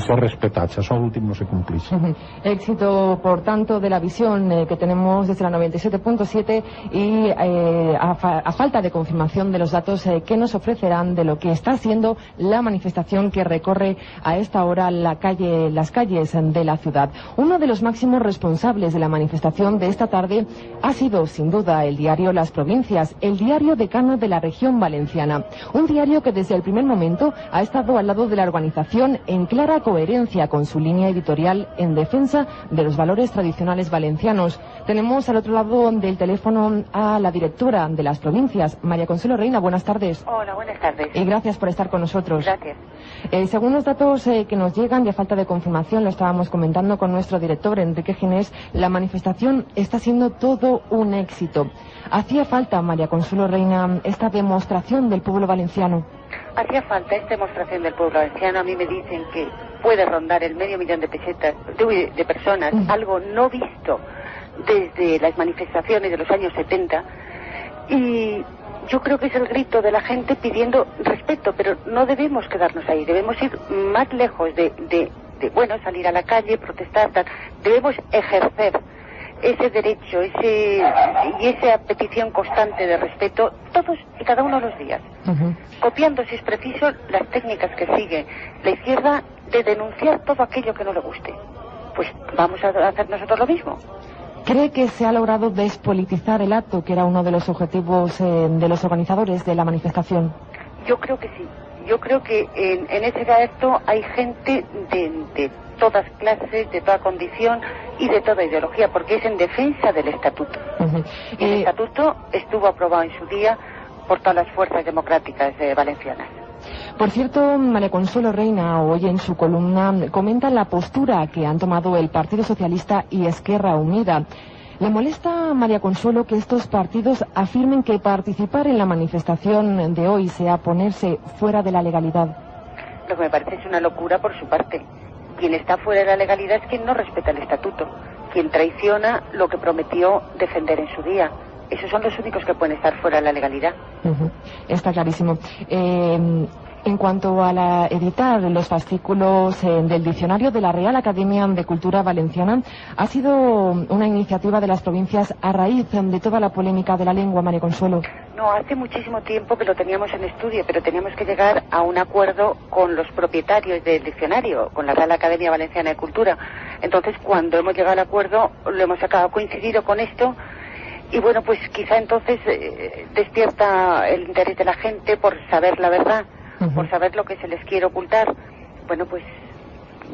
de ser respetats. Això últim no se compleix. Éxito, por tanto, de la visión que tenemos desde la 97.7 y a falta de confirmación de los datos que nos ofrecerán de lo que está siendo la manifestación que recorre a esta hora las calles de la ciudad. Uno de los máximos responsables de la manifestación de esta tarde ha sido, sin duda, el diario Las Provincias, el diario decano de la región valenciana. Un diario que desde el primer momento ha estado al lado de la organización en clara coherencia con su línea editorial en defensa de los valores tradicionales valencianos. Tenemos al otro lado del teléfono a la directora de Las Provincias, María Consuelo Reina. Buenas tardes. Hola, buenas tardes. Y gracias por estar con nosotros. Gracias. Según los datos que nos llegan, y a falta de confirmación, lo estábamos comentando con nuestro director, Enrique Ginés, la manifestación está siendo todo un éxito. ¿Hacía falta, María Consuelo Reina, esta demostración del pueblo valenciano? Hacía falta esta demostración del pueblo valenciano. A mí me dicen que puede rondar el 500.000 de pesetas de personas, algo no visto desde las manifestaciones de los años 70, y yo creo que es el grito de la gente pidiendo respeto, pero no debemos quedarnos ahí, debemos ir más lejos de salir a la calle, protestar, debemos ejercer ese derecho y esa petición constante de respeto todos y cada uno de los días, copiando, si es preciso, las técnicas que sigue la izquierda de denunciar todo aquello que no le guste. Pues vamos a hacer nosotros lo mismo. ¿Cree que se ha logrado despolitizar el acto, que era uno de los objetivos de los organizadores de la manifestación? Yo creo que sí. Yo creo que en ese acto hay gente de todas clases, de toda condición y de toda ideología, porque es en defensa del estatuto. El estatuto estuvo aprobado en su día por todas las fuerzas democráticas valencianas. Por cierto, María Consuelo Reina, hoy en su columna comenta la postura que han tomado el Partido Socialista y Esquerra Unida. ¿Le molesta, María Consuelo, que estos partidos afirmen que participar en la manifestación de hoy sea ponerse fuera de la legalidad? Lo que me parece es una locura por su parte. Quien está fuera de la legalidad es quien no respeta el estatuto, quien traiciona lo que prometió defender en su día. Esos son los únicos que pueden estar fuera de la legalidad. Está clarísimo. En cuanto a editar los fascículos del diccionario de la Real Academia de Cultura Valenciana, ha sido una iniciativa de Las Provincias a raíz de toda la polémica de la lengua, María Consuelo. No, hace muchísimo tiempo que lo teníamos en estudio, pero teníamos que llegar a un acuerdo con los propietarios del diccionario, con la Real Academia Valenciana de Cultura. Entonces, cuando hemos llegado al acuerdo, lo hemos coincidido con esto. Y bueno, pues quizá entonces despierta el interés de la gente por saber la verdad, por saber lo que se les quiere ocultar. Bueno, pues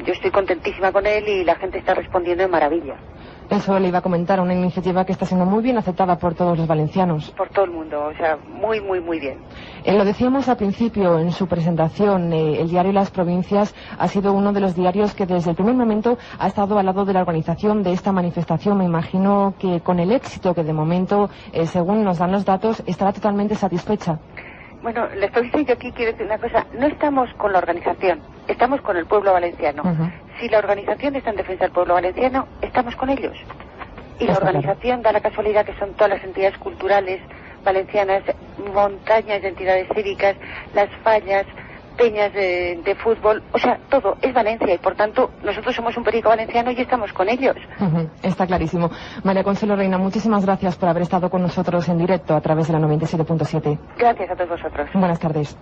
yo estoy contentísima con él y la gente está respondiendo de maravilla. Eso le iba a comentar, una iniciativa que está siendo muy bien aceptada por todos los valencianos. Por todo el mundo, o sea, muy, muy, muy bien. Lo decíamos al principio en su presentación, el diario Las Provincias ha sido uno de los diarios que desde el primer momento ha estado al lado de la organización de esta manifestación. Me imagino que con el éxito que de momento, según nos dan los datos, estará totalmente satisfecha. Bueno, les estoy diciendo aquí, quiero decir una cosa, no estamos con la organización, estamos con el pueblo valenciano. Si la organización está en defensa del pueblo valenciano, estamos con ellos. Y la organización da la casualidad que son todas las entidades culturales valencianas, montañas de entidades cívicas, las fallas, peñas de fútbol, o sea, todo es Valencia y por tanto nosotros somos un periódico valenciano y estamos con ellos. Está clarísimo. María Consuelo Reina, muchísimas gracias por haber estado con nosotros en directo a través de la 97.7. Gracias a todos vosotros. Buenas tardes.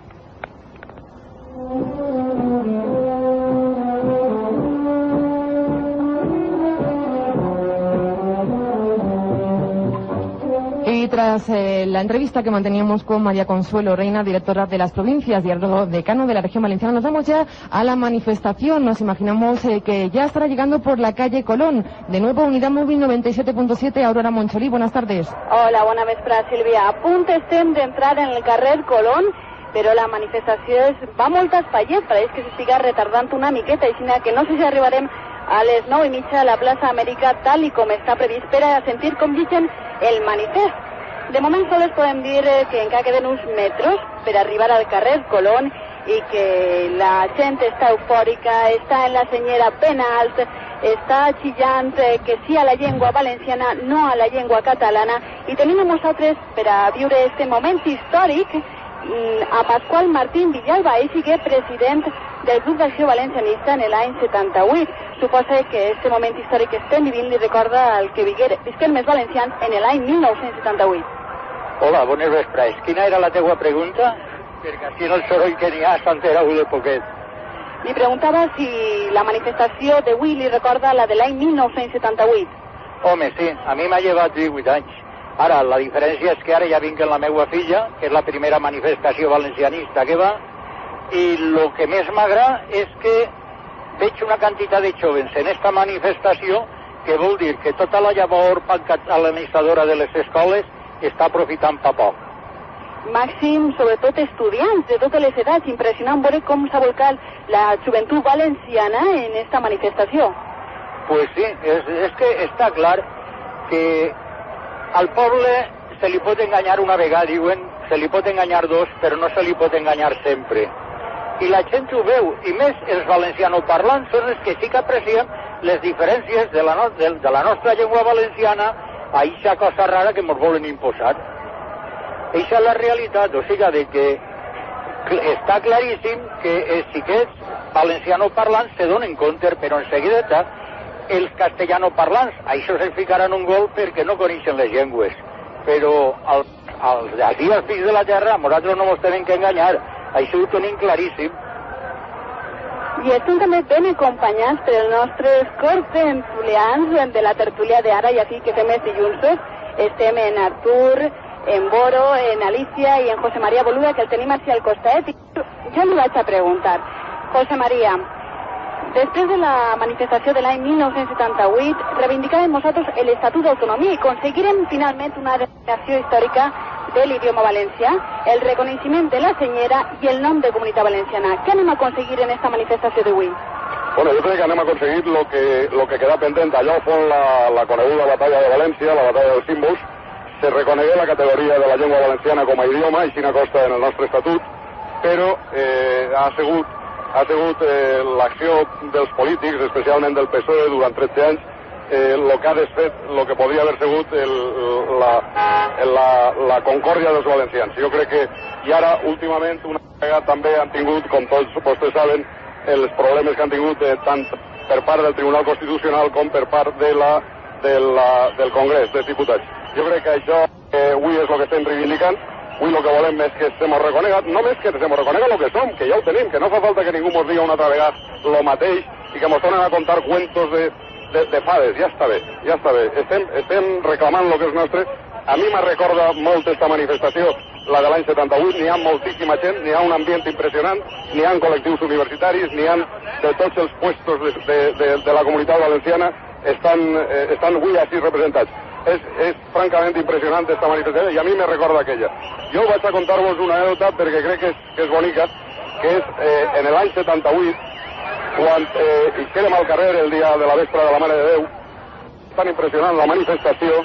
Y tras la entrevista que manteníamos con María Consuelo Reina, directora de Las Provincias, diario decano de la región valenciana, nos vamos ya a la manifestación. Nos imaginamos que ya estará llegando por la calle Colón. De nuevo, Unidad Móvil 97.7, Aurora Moncholí. Buenas tardes. Hola, bona vesprada, Sílvia. A punt estem d'entrar en el carrer Colón, però la manifestació va molt espaiet, pareix que s'estiga retardant una miqueta, així que no sé si arribarem a les 9:30 a la plaça Amèrica, tal i com està previst, per a sentir com llegeixen el manifest. De moment sols podem dir que encara queden uns metres per arribar al carrer Colón i que la gent està eufòrica, està en la senyera ben alt, està xillant que sí a la llengua valenciana, no a la llengua catalana, i tenim a nosaltres per a viure este moment històric a Pasqual Martín Villalba, ell sigui president del Grup d'Acció Valencianista en l'any 78. Suposa que este moment històric que estem vivint li recorda el que visquen més valencians en l'any 1978. Hola, bones vesprades. Quina era la teua pregunta? Perquè així el soroll que n'hi ha s'entereu de poquet. Li preguntava si la manifestació d'avui li recorda la de l'any 1978. Home, sí, a mi m'ha llevat 18 anys. Ara, la diferència és que ara ja vinc amb la meva filla, que és la primera manifestació valencianista que va, i el que més m'agrada és que veig una quantitat de jovens en esta manifestació, que vol dir que tota la llavor catalanitzadora de les escoles està aprofitant pa poc. Màxim, sobretot estudiants de totes les edats, impressionant veure com s'ha volcat la joventut valenciana en esta manifestació. Pues sí, és que està clar que al poble se li pot enganyar una vegada, diuen, se li pot enganyar dos, però no se li pot enganyar sempre. I la gent ho veu, i més els valencianoparlants són els que sí que aprecien les diferències de la nostra llengua valenciana a eixa cosa rara que ens volen imposar. Eixa és la realitat, o sigui de que està claríssim que els xiquets valencianoparlants se donen compte, però en seguida els castellanoparlants, això se'ls ficaran un gol perquè no coneixen les llengües. Però aquí als fills de la terra, nosaltres no ens tenen que enganyar, això ho tenim claríssim. I estem també ben acompanyats pels nostres cors tertulians de la tertúlia d'ara i aquí que fem els dilluns. Estem en Artur, en Boro, en Alicia i en José María Boluda, que el tenim així al costat. Jo li vaig a preguntar, José María, després de la manifestació de l'any 1978, reivindicàvem nosaltres l'Estatut d'Autonomia i aconseguirem finalment una denominació històrica de l'idioma valencià, el reconeixement de la senyera i el nom de Comunitat Valenciana. Què anem a aconseguir en esta manifestació d'avui? Bueno, jo crec que anem a aconseguir lo que queda pendent. Allò fon la coneguda batalla de València, la batalla dels símbols. Se reconegué la categoria de la llengua valenciana com a idioma, i així costa en el nostre estatut, però ha sigut l'acció dels polítics, especialment del PSOE, durant 13 anys, el que ha desfet, el que podria haver sigut la concòrdia dels valencians. Jo crec que, i ara, últimament, una vegada també han tingut, com tots vostès saben, els problemes que han tingut tant per part del Tribunal Constitucional com per part del Congrés dels Diputats. Jo crec que això avui és el que estem reivindicant. Avui el que volem és que se mos reconega, només que se mos reconega el que som, que ja ho tenim, que no fa falta que ningú mos diga una altra vegada el mateix i que mos tornen a contar cuentos de fades. Ja està bé, ja està bé. Estem reclamant el que és nostre. A mi me recorda molt esta manifestació, la de l'any 78, n'hi ha moltíssima gent, n'hi ha un ambient impressionant, n'hi ha col·lectius universitaris, n'hi ha de tots els puestos de la comunitat valenciana, estan avui així representats. És francament impressionant esta manifestació i a mi me recorda aquella. Jo vaig a contar-vos una anècdota perquè crec que és bonica, que és en l'any 78, quan érem al carrer el dia de la vespre de la Mare de Déu, tan impressionant la manifestació,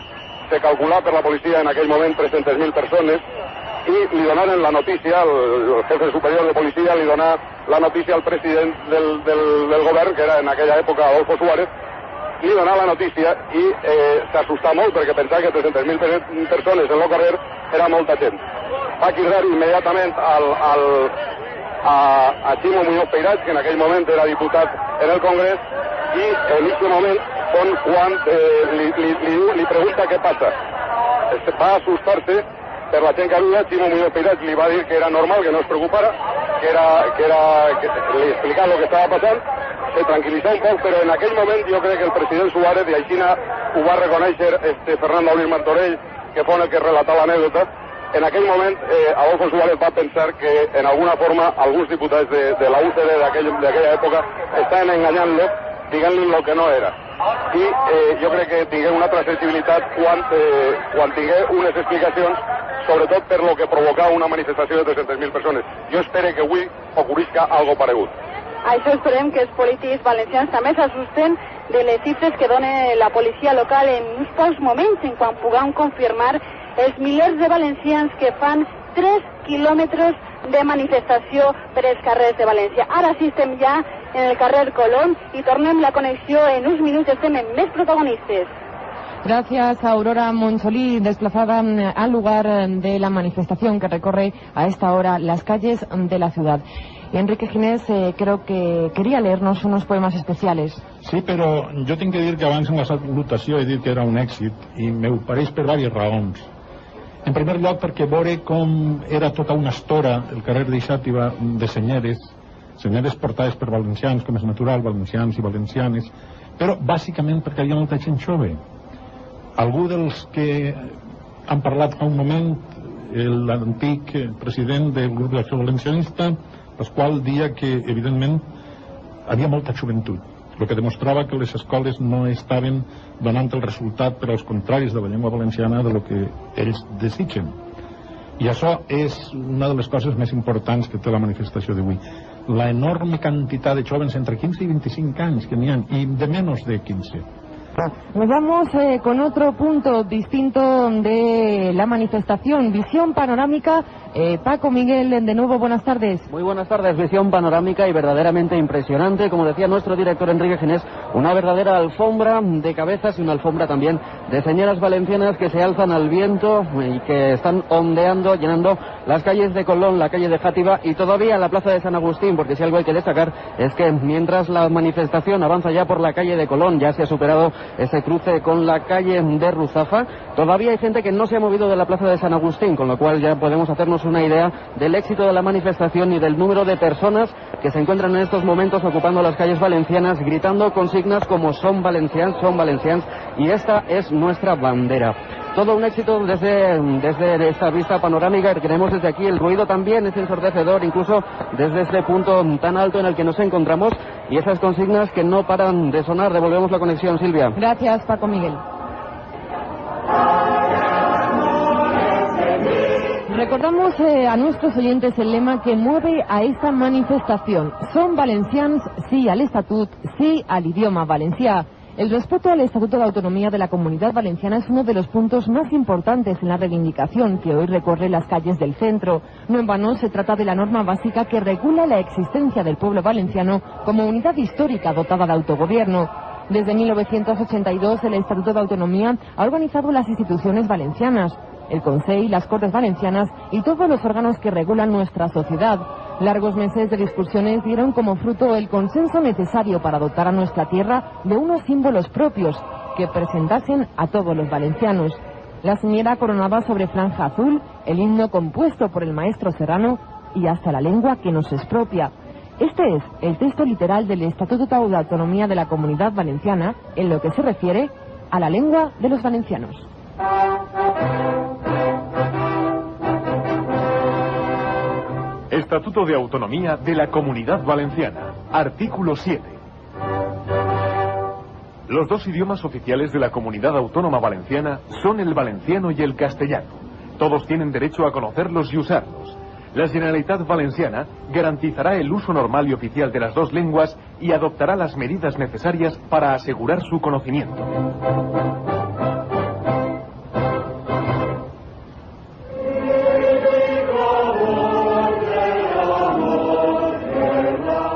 se calculava per la policia en aquell moment 300.000 persones i li donaren la notícia, el jefe superior de policia li donà la notícia al president del govern, que era en aquella època Adolfo Suárez, li donà la notícia i s'assustà molt perquè pensava que 300.000 persones en el carrer era molta gent. Va cridar immediatament a Ximo Muñoz Peirats, que en aquell moment era diputat en el Congrés, i en aquest moment quan li pregunta què passa. Va assustar-se per la gent que havia. Ximo Muñoz Peirats li va dir que era normal, que no es preocupara, que li explicava el que estava passant, se tranquil·litzà un poc, però en aquell moment jo crec que el president Suárez, i així ho va reconèixer Fernando Luis Martorell, que fou el que relatà l'anècdota, en aquell moment Adolfo Suárez va pensar que en alguna forma alguns diputats de la UCD d'aquella època estaven enganyant-lo, dient-li el que no era. I jo crec que tingué una altra sensibilitat quan tingué unes explicacions, sobretot per lo que provocava una manifestació de 300.000 persones. Jo espero que avui ocorrisca algo paregut. Això esperem que els polítics valencians també s'assusten de les xifres que dona la policia local en uns pocs moments, en quan puguem confirmar els milers de valencians que fan 3 quilòmetres de manifestació per els carrers de València. Ara sí estem ja en el carrer Colón i tornem la connexió en uns minuts, estem en més protagonistes. Gracias a Aurora Moncholí, desplazada al lugar de la manifestación que recorre a esta hora las calles de la ciudad. Y Enrique Ginés, creo que quería leernos unos poemas especiales. Sí, però jo tinc que dir que abans en la salutació he dit que era un èxit i m'ho pareix per diverses raons. En primer lloc perquè veure com era tota una estora el carrer de Xàtiva de senyeres portades per valencians, com és natural, valencians i valencianes, però bàsicament perquè hi havia molta gent jove. Algú dels que han parlat fa un moment, l'antic president del grup d'acció valencianista, Pasqual, dia que evidentment havia molta joventut, el que demostrava que les escoles no estaven donant el resultat per als contraris de la llengua valenciana de lo que ells desitgen. I això és una de les coses més importants que té la manifestació d'avui. La enorme quantitat de jóvenes entre 15 y 25 anys que n'hi ha, i de menos de 15. Nos vamos con otro punto distinto de la manifestación, visión panorámica. Paco Miguel, de nuevo, buenas tardes. Muy buenas tardes, visión panorámica y verdaderamente impresionante, como decía nuestro director Enrique Ginés, una verdadera alfombra de cabezas y una alfombra también de señoras valencianas que se alzan al viento y que están ondeando, llenando las calles de Colón, la calle de Játiva y todavía la plaza de San Agustín, porque si algo hay que destacar es que mientras la manifestación avanza ya por la calle de Colón, ya se ha superado ese cruce con la calle de Ruzafa, todavía hay gente que no se ha movido de la plaza de San Agustín, con lo cual ya podemos hacernos una idea del éxito de la manifestación y del número de personas que se encuentran en estos momentos ocupando las calles valencianas, gritando consignas como son valencians, y esta es nuestra bandera. Todo un éxito desde esta vista panorámica que tenemos desde aquí. El ruido también es ensordecedor, incluso desde este punto tan alto en el que nos encontramos, y esas consignas que no paran de sonar. Devolvemos la conexión, Silvia. Gracias, Paco Miguel. Recordamos a nuestros oyentes el lema que mueve a esta manifestación. Son valencians, sí al estatut, sí al idioma valencià. El respeto al Estatuto de Autonomía de la Comunidad Valenciana es uno de los puntos más importantes en la reivindicación que hoy recorre las calles del centro. No en vano se trata de la norma básica que regula la existencia del pueblo valenciano como unidad histórica dotada de autogobierno. Desde 1982 el Estatuto de Autonomía ha organizado las instituciones valencianas, el Consell, las Cortes Valencianas y todos los órganos que regulan nuestra sociedad. Largos meses de discusiones dieron como fruto el consenso necesario para dotar a nuestra tierra de unos símbolos propios que presentasen a todos los valencianos. La señera coronaba sobre franja azul, el himno compuesto por el maestro Serrano y hasta la lengua que nos es propia. Este es el texto literal del Estatuto de Autonomía de la Comunidad Valenciana en lo que se refiere a la lengua de los valencianos. Estatuto de Autonomía de la Comunidad Valenciana. Artículo 7. Los dos idiomas oficiales de la Comunidad Autónoma Valenciana son el valenciano y el castellano. Todos tienen derecho a conocerlos y usarlos. La Generalitat Valenciana garantizará el uso normal y oficial de las dos lenguas y adoptará las medidas necesarias para asegurar su conocimiento.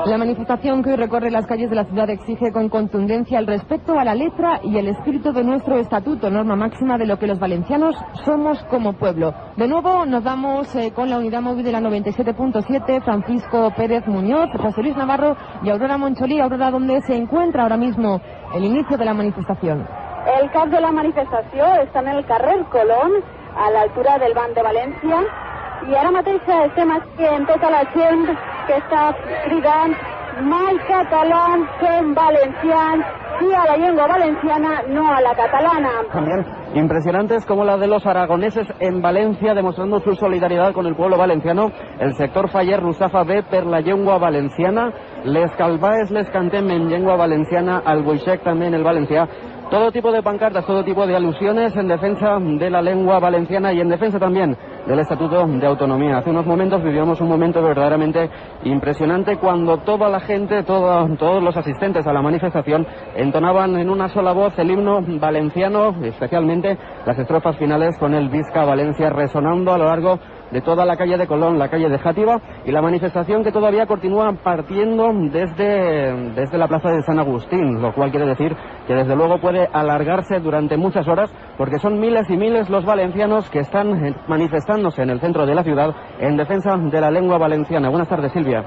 La manifestación que hoy recorre las calles de la ciudad exige con contundencia el respeto a la letra y el espíritu de nuestro estatuto, norma máxima de lo que los valencianos somos como pueblo. De nuevo nos vamos con la unidad móvil de la 97.7, Francisco Pérez Muñoz, José Luis Navarro y Aurora Moncholí. Aurora, ¿dónde se encuentra ahora mismo el inicio de la manifestación? El cap de la manifestació està en el carrer Colón, a l'altura del Banc de València, i ara mateix estem aquí amb tota la gent que està cridant mai catalans, som valencians, sí a la llengua valenciana, no a la catalana. También impresionantes como la de los aragoneses en Valencia, demostrando su solidaridad con el pueblo valenciano. El sector Faller Ruzafa ve per la llengua valenciana, les calvaes les cantem en llengua valenciana, al Boixec también el valencià. Todo tipo de pancartas, todo tipo de alusiones en defensa de la lengua valenciana y en defensa también del Estatuto de Autonomía. Hace unos momentos vivíamos un momento verdaderamente impresionante cuando toda la gente, todos los asistentes a la manifestación entonaban en una sola voz el himno valenciano, especialmente las estrofas finales con el Visca Valencia resonando a lo largo de toda la calle de Colón, la calle de Játiva, y la manifestación que todavía continúa partiendo desde la plaza de San Agustín, lo cual quiere decir que desde luego puede alargarse durante muchas horas, porque son miles y miles los valencianos que están manifestándose en el centro de la ciudad en defensa de la lengua valenciana. Buenas tardes, Silvia.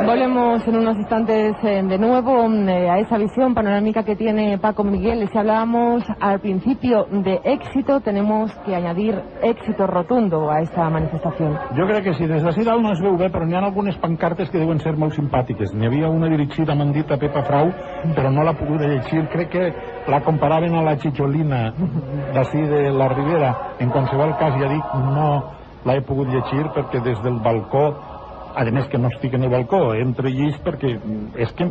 Volvemos en unos instantes de nuevo a esa visión panorámica que tiene Paco Miguel. Si hablábamos al principio de éxito, tenemos que añadir éxito rotundo a esta manifestación. Jo crec que sí, des d'ací dalt no es veu bé, però n'hi ha algunes pancartes que deuen ser molt simpàtiques. N'hi havia una dirigida, m'han dit, a Pepa Frau, però no l'ha pogut llegir. Crec que la comparaven a la Chicholina d'ací de la Ribera. En qualsevol cas, ja dic, no la he pogut llegir perquè des del balcó, a més que no estic en el balcó, entre llis perquè és que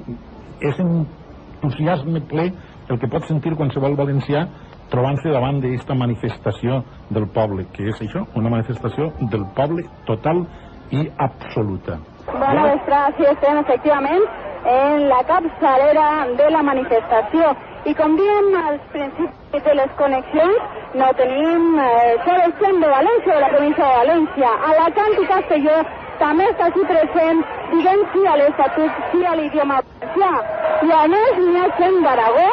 és entusiasme ple el que pot sentir qualsevol valencià trobant-se davant d'esta manifestació del poble, que és això, una manifestació del poble total i absoluta. Bona vesprada, sí, estem efectivament en la capçalera de la manifestació. I com diem als principis de les connexions, no tenim sol de València, de la província de València. Alacant i Castelló també està així present, diguem sí a l'Estatut, sí a l'idioma valencià. I a més n'hi ha gent d'Aragó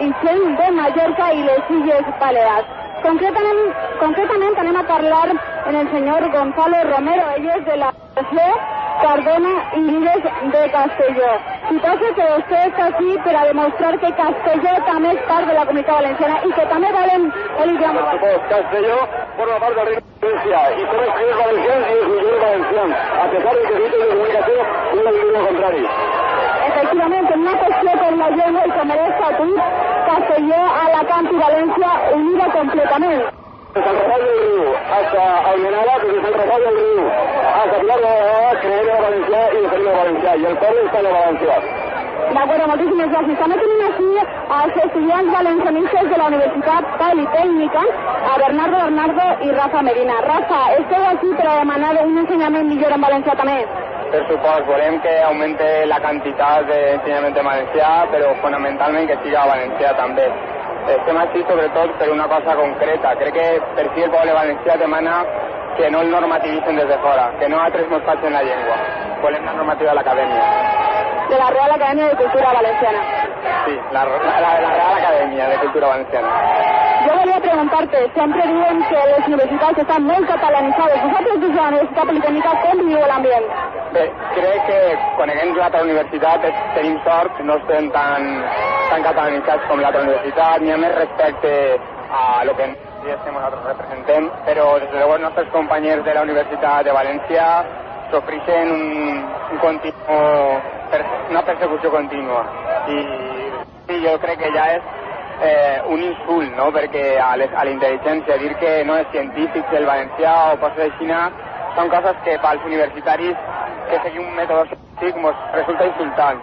i gent de Mallorca i les Illes Balears. Concretament anem a parlar amb el senyor Gonzalo Romero, ell és de la Associació Cardona i Vives de Castelló. Si passa que vostè està aquí per a demostrar que Castelló també és part de la comunitat valenciana i que també valen l'idioma valencià. Castelló forma part del Reino de Valencia y son los valencianos y los millones valencianos, a pesar de que el de comunicación es lo contrario. Efectivament, en una qüestió com la llengua i com l'Estatut, Castelló, Alacant i València unida completament. De San Rafael del Río hasta Almenara, desde San Rafael del Río hasta Pilar de la creer en la Valencià y defender la Valencià, y el poble està en la Valencià. D'acord, moltíssimes gràcies. També tenim aquí els estudiants valencianistes de la Universitat Politècnica, a Bernardo i Rafa Medina. Rafa, esteu aquí per a demanar un ensenyament millor en valencià també? Per supost, volem que augmente la quantitat d'ensenyament en valencià, però fonamentalment que siga valencià també. Estem així sobretot per una cosa concreta. Crec que per fi el poble valencià demana que no el normativitzen des de fora, que no altres mos facin la llengua. Volem la normativa de l'Acadèmia. De la Real Acadèmia de Cultura Valenciana. Sí, la Real Acadèmia de Cultura Valenciana. Jo volia preguntar-te, sempre diuen que les universitats estan molt catalanitzades. Vosaltres des de la Universitat Politècnica com viu l'ambient? Bé, crec que coneguem l'altra universitat tenim sort, no estem tan catalanitzats com l'altra universitat, n'hi ha més respecte a lo que nosaltres representem, però des de luego els nostres companys de la Universitat de València sofreixen una persecució contínua i jo crec que ja és un insult, no? Perquè a la intel·ligència dir que no és científic el valencià o coses així són coses que pels universitaris que seguim un mètode científic ens resulta insultant.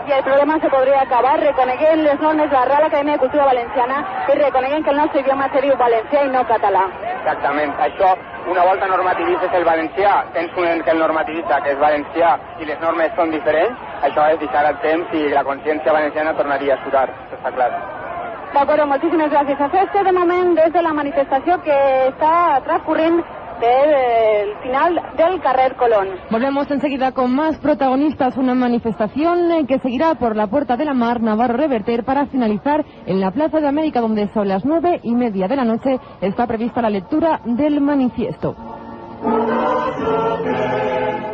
I el problema se podria acabar reconeguent les normes de la Real Acadèmia de Cultura Valenciana i reconeguent que el nostre idioma seria valencià i no català. Exactament. Això, una volta normativitzes el valencià, tens un que el normativitza, que és valencià, i les normes són diferents, això és deixar el temps i la consciència valenciana tornaria a surar, això està clar. D'acord, moltíssimes gràcies. Això és de moment des de la manifestació que està transcurrint del final del carrer Colón. Volvemos enseguida con más protagonistas, una manifestación que seguirá por la Puerta de la Mar, Navarro Reverter, para finalizar en la Plaza de América, donde son las 9:30 de la noche está prevista la lectura del manifiesto.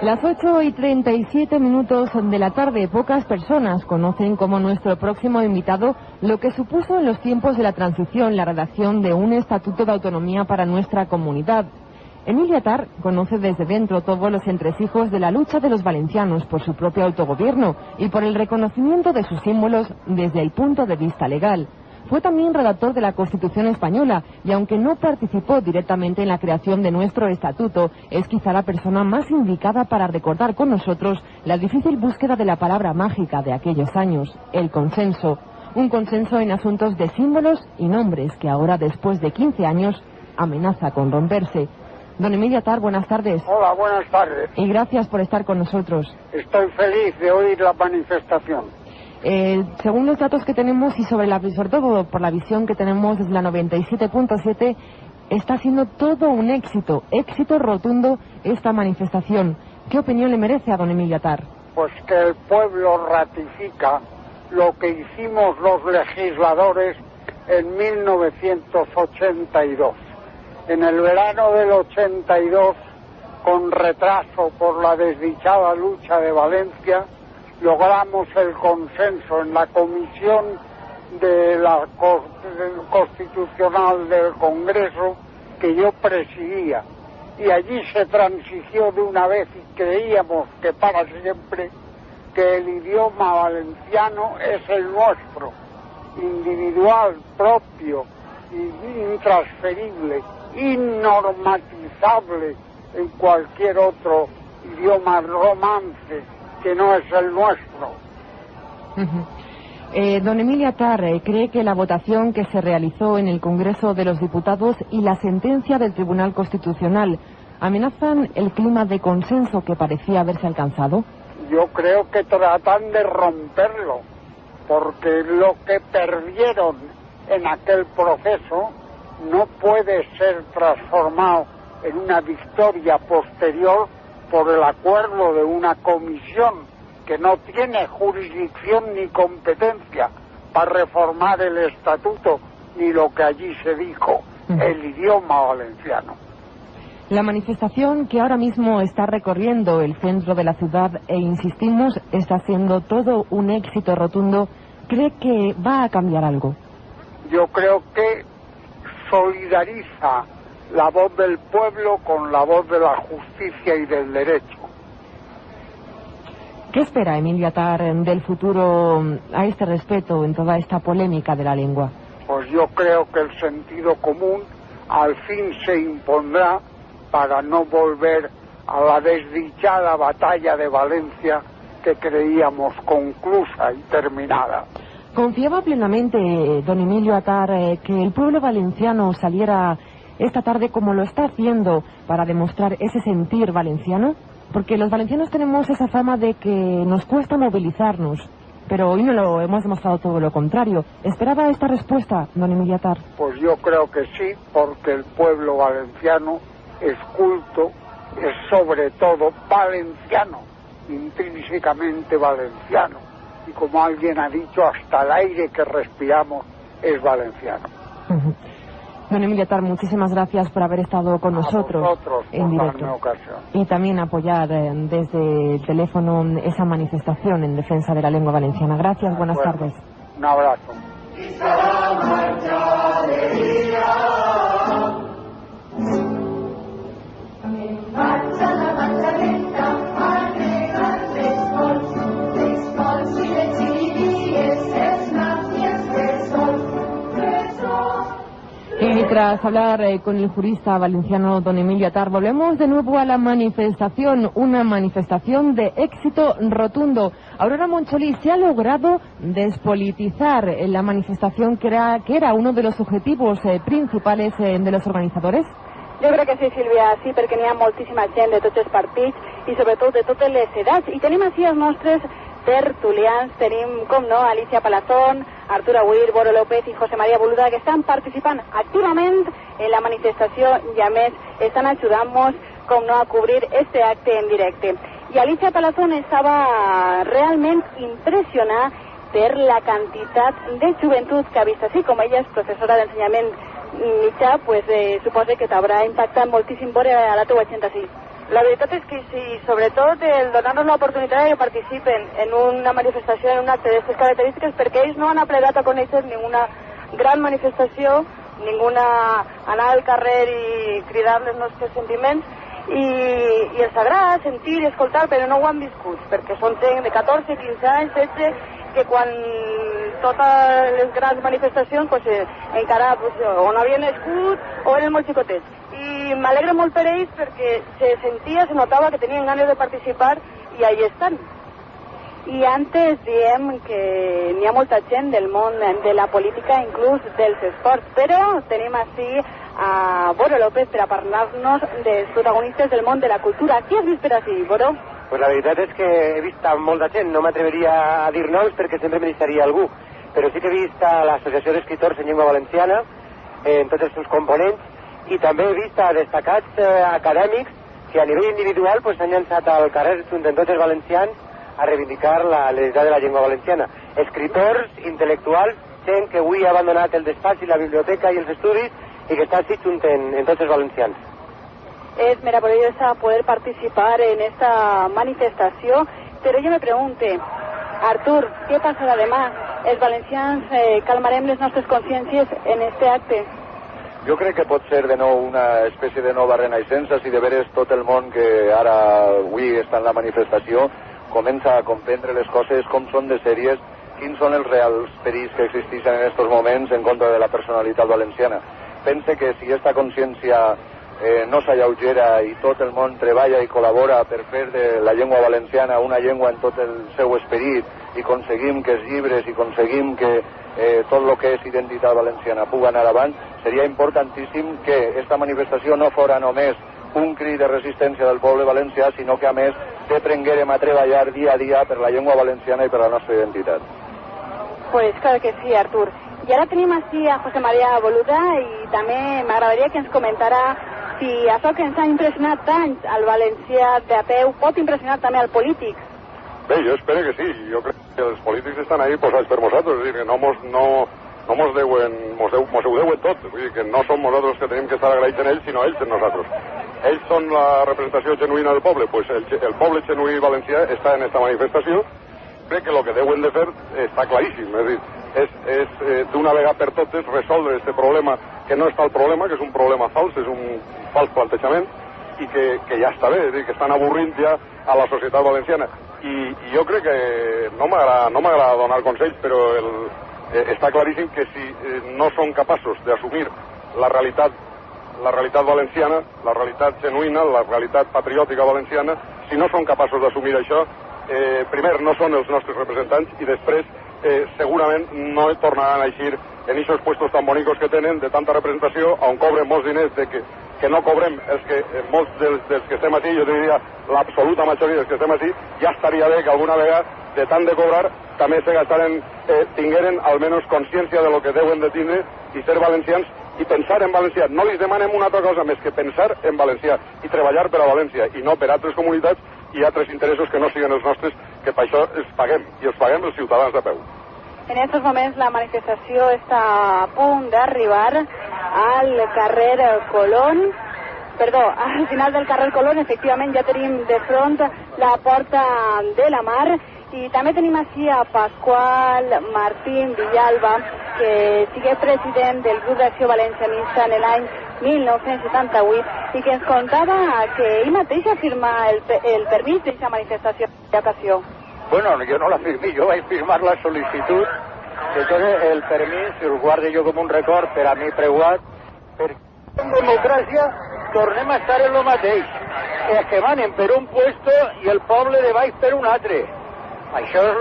Las 8:37 de la tarde, pocas personas conocen como nuestro próximo invitado lo que supuso en los tiempos de la transición la redacción de un estatuto de autonomía para nuestra comunidad. Emilia Tar conoce desde dentro todos los entresijos de la lucha de los valencianos por su propio autogobierno y por el reconocimiento de sus símbolos desde el punto de vista legal. Fue también redactor de la Constitución española y aunque no participó directamente en la creación de nuestro estatuto, es quizá la persona más indicada para recordar con nosotros la difícil búsqueda de la palabra mágica de aquellos años, el consenso. Un consenso en asuntos de símbolos y nombres que ahora, después de 15 años, amenaza con romperse. Don Emilia Tar, buenas tardes. Hola, buenas tardes. Y gracias por estar con nosotros. Estoy feliz de oír la manifestación. Según los datos que tenemos y sobre todo por la visión que tenemos desde la 97.7, está siendo todo un éxito rotundo esta manifestación. ¿Qué opinión le merece a don Emilio Atar? Pues que el pueblo ratifica lo que hicimos los legisladores en 1982. En el verano del 82, con retraso por la desdichada lucha de Valencia, logramos el consenso en la Comisión de la Constitucional del Congreso que yo presidía, y allí se transigió de una vez y creíamos que para siempre que el idioma valenciano es el nuestro, individual, propio, intransferible, innormatizable en cualquier otro idioma romance que no es el nuestro. Don Emilio Atar, ¿cree que la votación que se realizó en el Congreso de los Diputados y la sentencia del Tribunal Constitucional amenazan el clima de consenso que parecía haberse alcanzado? Yo creo que tratan de romperlo, porque lo que perdieron en aquel proceso no puede ser transformado en una victoria posterior por el acuerdo de una comisión que no tiene jurisdicción ni competencia para reformar el estatuto ni lo que allí se dijo, el idioma valenciano. La manifestación que ahora mismo está recorriendo el centro de la ciudad, e insistimos, está siendo todo un éxito rotundo. ¿Cree que va a cambiar algo? Yo creo que solidariza la voz del pueblo con la voz de la justicia y del derecho. ¿Qué espera Emilio Atar del futuro a este respecto en toda esta polémica de la lengua? Pues yo creo que el sentido común al fin se impondrá para no volver a la desdichada batalla de Valencia que creíamos conclusa y terminada. ¿Confiaba plenamente don Emilio Atar que el pueblo valenciano saliera esta tarde como lo está haciendo para demostrar ese sentir valenciano? Porque los valencianos tenemos esa fama de que nos cuesta movilizarnos, pero hoy no lo hemos demostrado, todo lo contrario. ¿Esperaba esta respuesta, don Emilio Atar? Pues yo creo que sí, porque el pueblo valenciano es culto, es sobre todo valenciano, intrínsecamente valenciano. Y como alguien ha dicho, hasta el aire que respiramos es valenciano. Don Emilio Atar, muchísimas gracias por haber estado con nosotros en directo y también apoyar desde el teléfono esa manifestación en defensa de la lengua valenciana. Gracias, buenas tardes. Un abrazo. Y tras hablar con el jurista valenciano don Emilio Atar, volvemos de nuevo a la manifestación, una manifestación de éxito rotundo. Aurora Moncholí, ¿se ha logrado despolitizar la manifestación que era uno de los objetivos principales de los organitzadores? Jo crec que sí, Sílvia, sí, perquè n'hi ha moltíssima gent de tots els partits i sobretot de totes les edats. I tenim així els nostres tertulians, tenim, com no, Alicia Palazón, Artur Agüir, Boro López i José María Boluda, que estan participant activament en la manifestació i a més estan ajudant-nos, com no, a cobrir este acte en directe. I Alicia Palazón estava realment impressionada per la quantitat de joventut que ha vist així, com ella és professora d'ensenyament mitjà, pues suposa que t'haurà impactat moltíssim veure a la teua gent així. La veritat és que sí, sobretot el donar-nos l'oportunitat que participen en una manifestació, en un acte d'aquestes característiques, perquè ells no han aplegat a conèixer ninguna gran manifestació, ninguna anar al carrer i cridar els nostres sentiments, i els agrada sentir i escoltar, però no ho han viscut, perquè són gent de 14, 15 anys, 16, que quan totes les grans manifestacions pues, encara pues, o no havien nascut o eren molt xicotets. I m'alegra molt per ells perquè se sentia, se notava que tenien ganes de participar i ahí estan. I antes diem que n'hi ha molta gent del món de la política, inclús dels esports, però tenim així a Boro López per a parlar-nos dels protagonistes del món de la cultura. Qui has vist per així, Boro? Pues la veritat és que he vist a molta gent, no m'atreveria a dir noms perquè sempre me deixaria algú, però sí que he vist a l'Associació d'Escriptors en Llengua Valenciana, en tots els seus components, i també he vist a destacats acadèmics que a nivell individual s'han llançat al carrer junt amb tots els valencians a reivindicar la necessitat de la llengua valenciana. Escriptors, intel·lectuals, gent que avui ha abandonat el despatx i la biblioteca i els estudis y que está así en todos los valencians. Es maravilloso poder participar en esta manifestación, pero yo me pregunte, Artur, ¿qué pasarà demà? Els valencians calmarem les nostres consciències en este acte? Jo crec que pot ser de nou una espècie de nova renaixença si de veres tot el món que ara avui està en la manifestació comença a comprendre les coses com són de sèries, quins són els reals perills que existeixen en aquests moments en contra de la personalitat valenciana. Pense que si aquesta consciència no s'alleugera i tot el món treballa i col·labora per fer de la llengua valenciana una llengua en tot el seu esperit i aconseguim que els llibres i aconseguim que tot el que és identitat valenciana pugui anar avant, seria importantíssim que aquesta manifestació no fora només un crit de resistència del poble valencià, sinó que a més prenguérem a treballar dia a dia per la llengua valenciana i per la nostra identitat. Pues claro que sí, Artur. Y ahora tenemos aquí a José María Boluda y també m'agradaria que ens comentara si això que ens ha impressionat tant al valencià de a peu pot impressionar també al polític. Bé, jo espero que sí. Jo crec que els polítics estan ahí posats per nosaltres, és a dir, que no mos ho deuen tot. Vull dir que no som nosaltres que tenim que estar agraïts en ells, sinó ells en nosaltres. Ells són la representació genuïna del poble, pues el poble genuí valencià està en esta manifestació. Crec que el que deuen de fer està claríssim, és a dir, és d'una vegada per totes resoldre aquest problema, que no està el problema, que és un problema fals, és un fals plantejament, i que ja està bé, és a dir, que estan avorrint ja a la societat valenciana. I jo crec que no m'agrada donar consells, però està claríssim que si no són capaços d'assumir la realitat valenciana, la realitat genuïna, la realitat patriòtica valenciana, si no són capaços d'assumir això, primer no són els nostres representants i després segurament no tornaran a eixir en aquests puestos tan bonicos que tenen de tanta representació on cobren molts diners de que no cobrem molts dels que estem aquí, jo diria l'absoluta majoria dels que estem aquí, ja estaria bé que alguna vegada de tant de cobrar també tingueren almenys consciència de lo que deuen de tindre i ser valencians i pensar en valencià. No li demanem una altra cosa més que pensar en valencià i treballar per a València i no per altres comunitats i altres interessos que no siguin els nostres, que per això els paguem, i els paguem els ciutadans de peu. En estos moments la manifestació està a punt d'arribar al carrer Colón. Perdó, al final del carrer Colón efectivament ja tenim de front la Porta de la Mar i també tenim així a Pasqual Martín Villalba, que sigué president del Grup d'Acció Valencianista en l'any 1978 i que ens contava que ell mateix ha firmat el permís d'aquesta manifestació d'ocasió. Bueno, jo no la firmé, jo vaig firmar la sol·licitud que doni el permís i el guarde jo com un record per a mi preuat, perquè en democràcia tornem a estar en lo mateix. Es que manen per un puesto i el poble de baix per un altre. Això és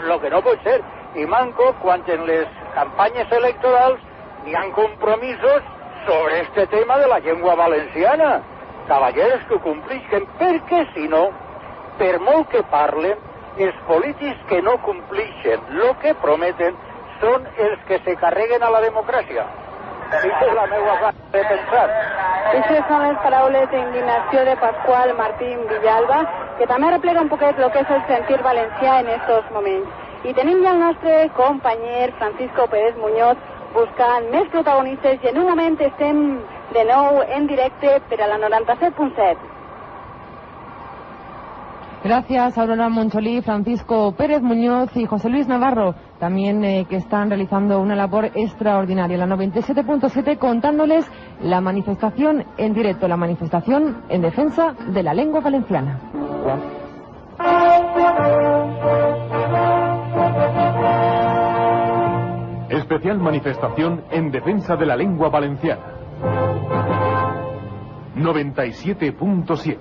lo que no pot ser. I manco quan en les campanyes electorals n'hi ha compromisos sobre este tema de la llengua valenciana. Cavallers que ho complixen, perquè si no, per molt que parlen, els polítics que no complixen el que prometen són els que se carreguen a la democràcia. Aquesta és la meva forma de pensar. Aquestes són les paraules d'indignació de Pasqual Martín Villalba, que també replega un poquet el que és el sentir valencià en aquests moments. I tenim ja el nostre company Francisco Pérez Muñoz buscant més protagonistes i en un moment estem de nou en directe per a la 97.7. Gracias, Aurora Moncholí, Francisco Pérez Muñoz y José Luis Navarro, también que están realizando una labor extraordinaria. La 97.7 contándoles la manifestación en directo, la manifestación en defensa de la lengua valenciana. Especial manifestación en defensa de la lengua valenciana. 97.7.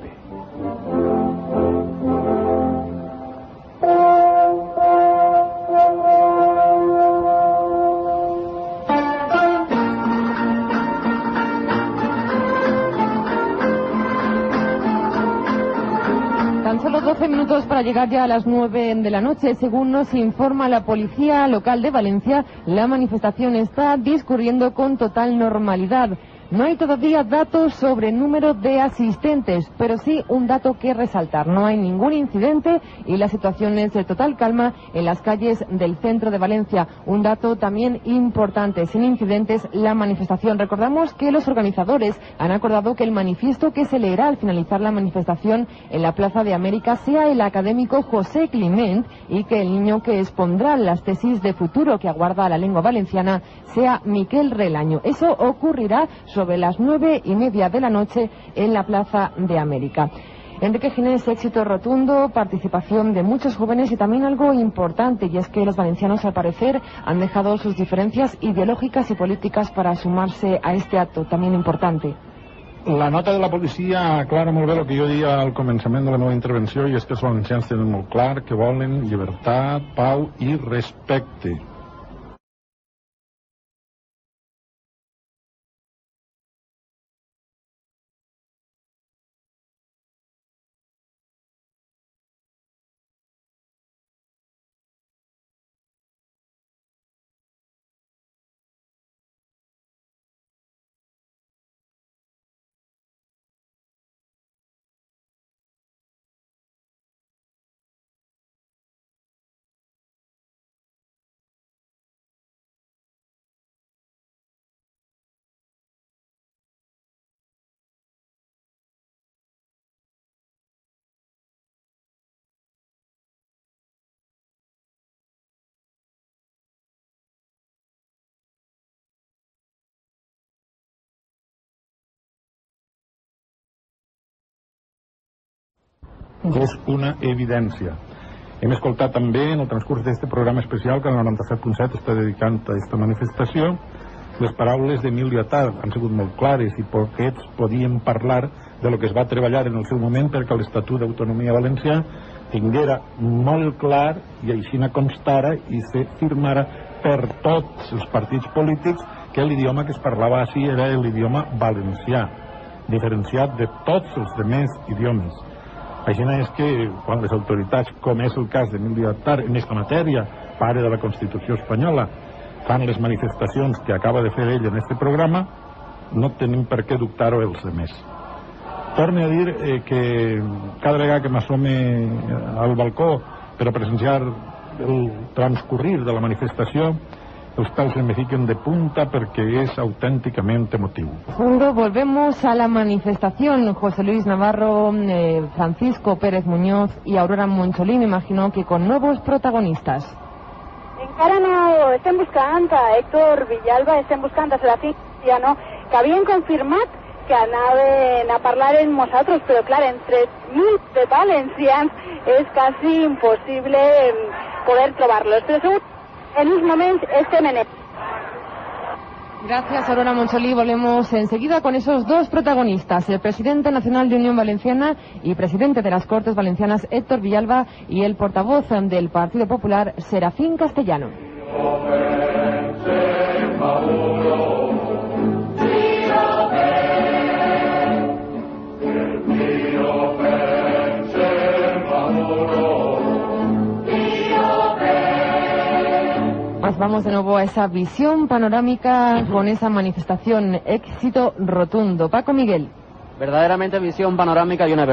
Tan solo 12 minutos para llegar ya a las 9 de la noche. Según nos informa la Policía Local de Valencia, la manifestación está discurriendo con total normalidad. No hay todavía datos sobre el número de asistentes, pero sí un dato que resaltar. No hay ningún incidente y la situación es de total calma en las calles del centro de Valencia. Un dato también importante, sin incidentes la manifestación. Recordamos que los organizadores han acordado que el manifiesto que se leerá al finalizar la manifestación en la Plaza de América sea el académico José Climent y que el niño que expondrá las tesis de futuro que aguarda a la lengua valenciana sea Miquel Relaño. Eso ocurrirá sobre las 9:30 de la noche en la Plaza de América. Enrique Ginés, éxito rotundo, participación de muchos jóvenes y también algo importante, y es que los valencianos, al parecer, han dejado sus diferencias ideológicas y políticas para sumarse a este acto también importante. La nota de la policia aclara molt bé el que jo deia al començament de la meva intervenció, i és que els valencians tenen molt clar que volen llibertat, pau i respecte. És una evidència. Hem escoltat també en el transcurs d'aquest programa especial que el 97.7 està dedicant a aquesta manifestació. Les paraules d'Emili Attard han sigut molt clares i poquets podíem parlar de lo que es va treballar en el seu moment perquè l'Estatut d'Autonomia Valencià tinguera molt clar i així constara i se firmara per tots els partits polítics que l'idioma que es parlava així era l'idioma valencià, diferenciat de tots els demés idiomes. Així és que quan les autoritats, com és el cas d'Emili Attard en aquesta matèria, pare de la Constitució espanyola, fan les manifestacions que acaba de fer ell en aquest programa, no tenim per què dubtar-ho els demés. Torne a dir que cada vegada que m'assome al balcó per a presenciar el transcurrir de la manifestació, els pèls se me fiquen de punta porque es auténticamente emotivo. Segundo, volvemos a la manifestación. José Luis Navarro, Francisco Pérez Muñoz y Aurora Moncholí, me imagino que con nuevos protagonistas. Encara no estem buscant a Héctor Villalba, estem buscant a Serafín Castellano, que havien confirmat que anaven a parlar amb nosaltres, però clar, entre mil de valencians és quasi impossible poder trobar-los. Però segur, en uns moments estem en ells. Gracias, Aurora Moncholí. Volvemos enseguida con esos dos protagonistas, el presidente nacional de Unión Valenciana y presidente de las Cortes Valencianas, Héctor Villalba, y el portavoz del Partido Popular, Serafín Castellano. Vamos de nuevo a esa visión panorámica con esa manifestación, éxito rotundo. Paco Miguel. Verdaderamente visión panorámica y una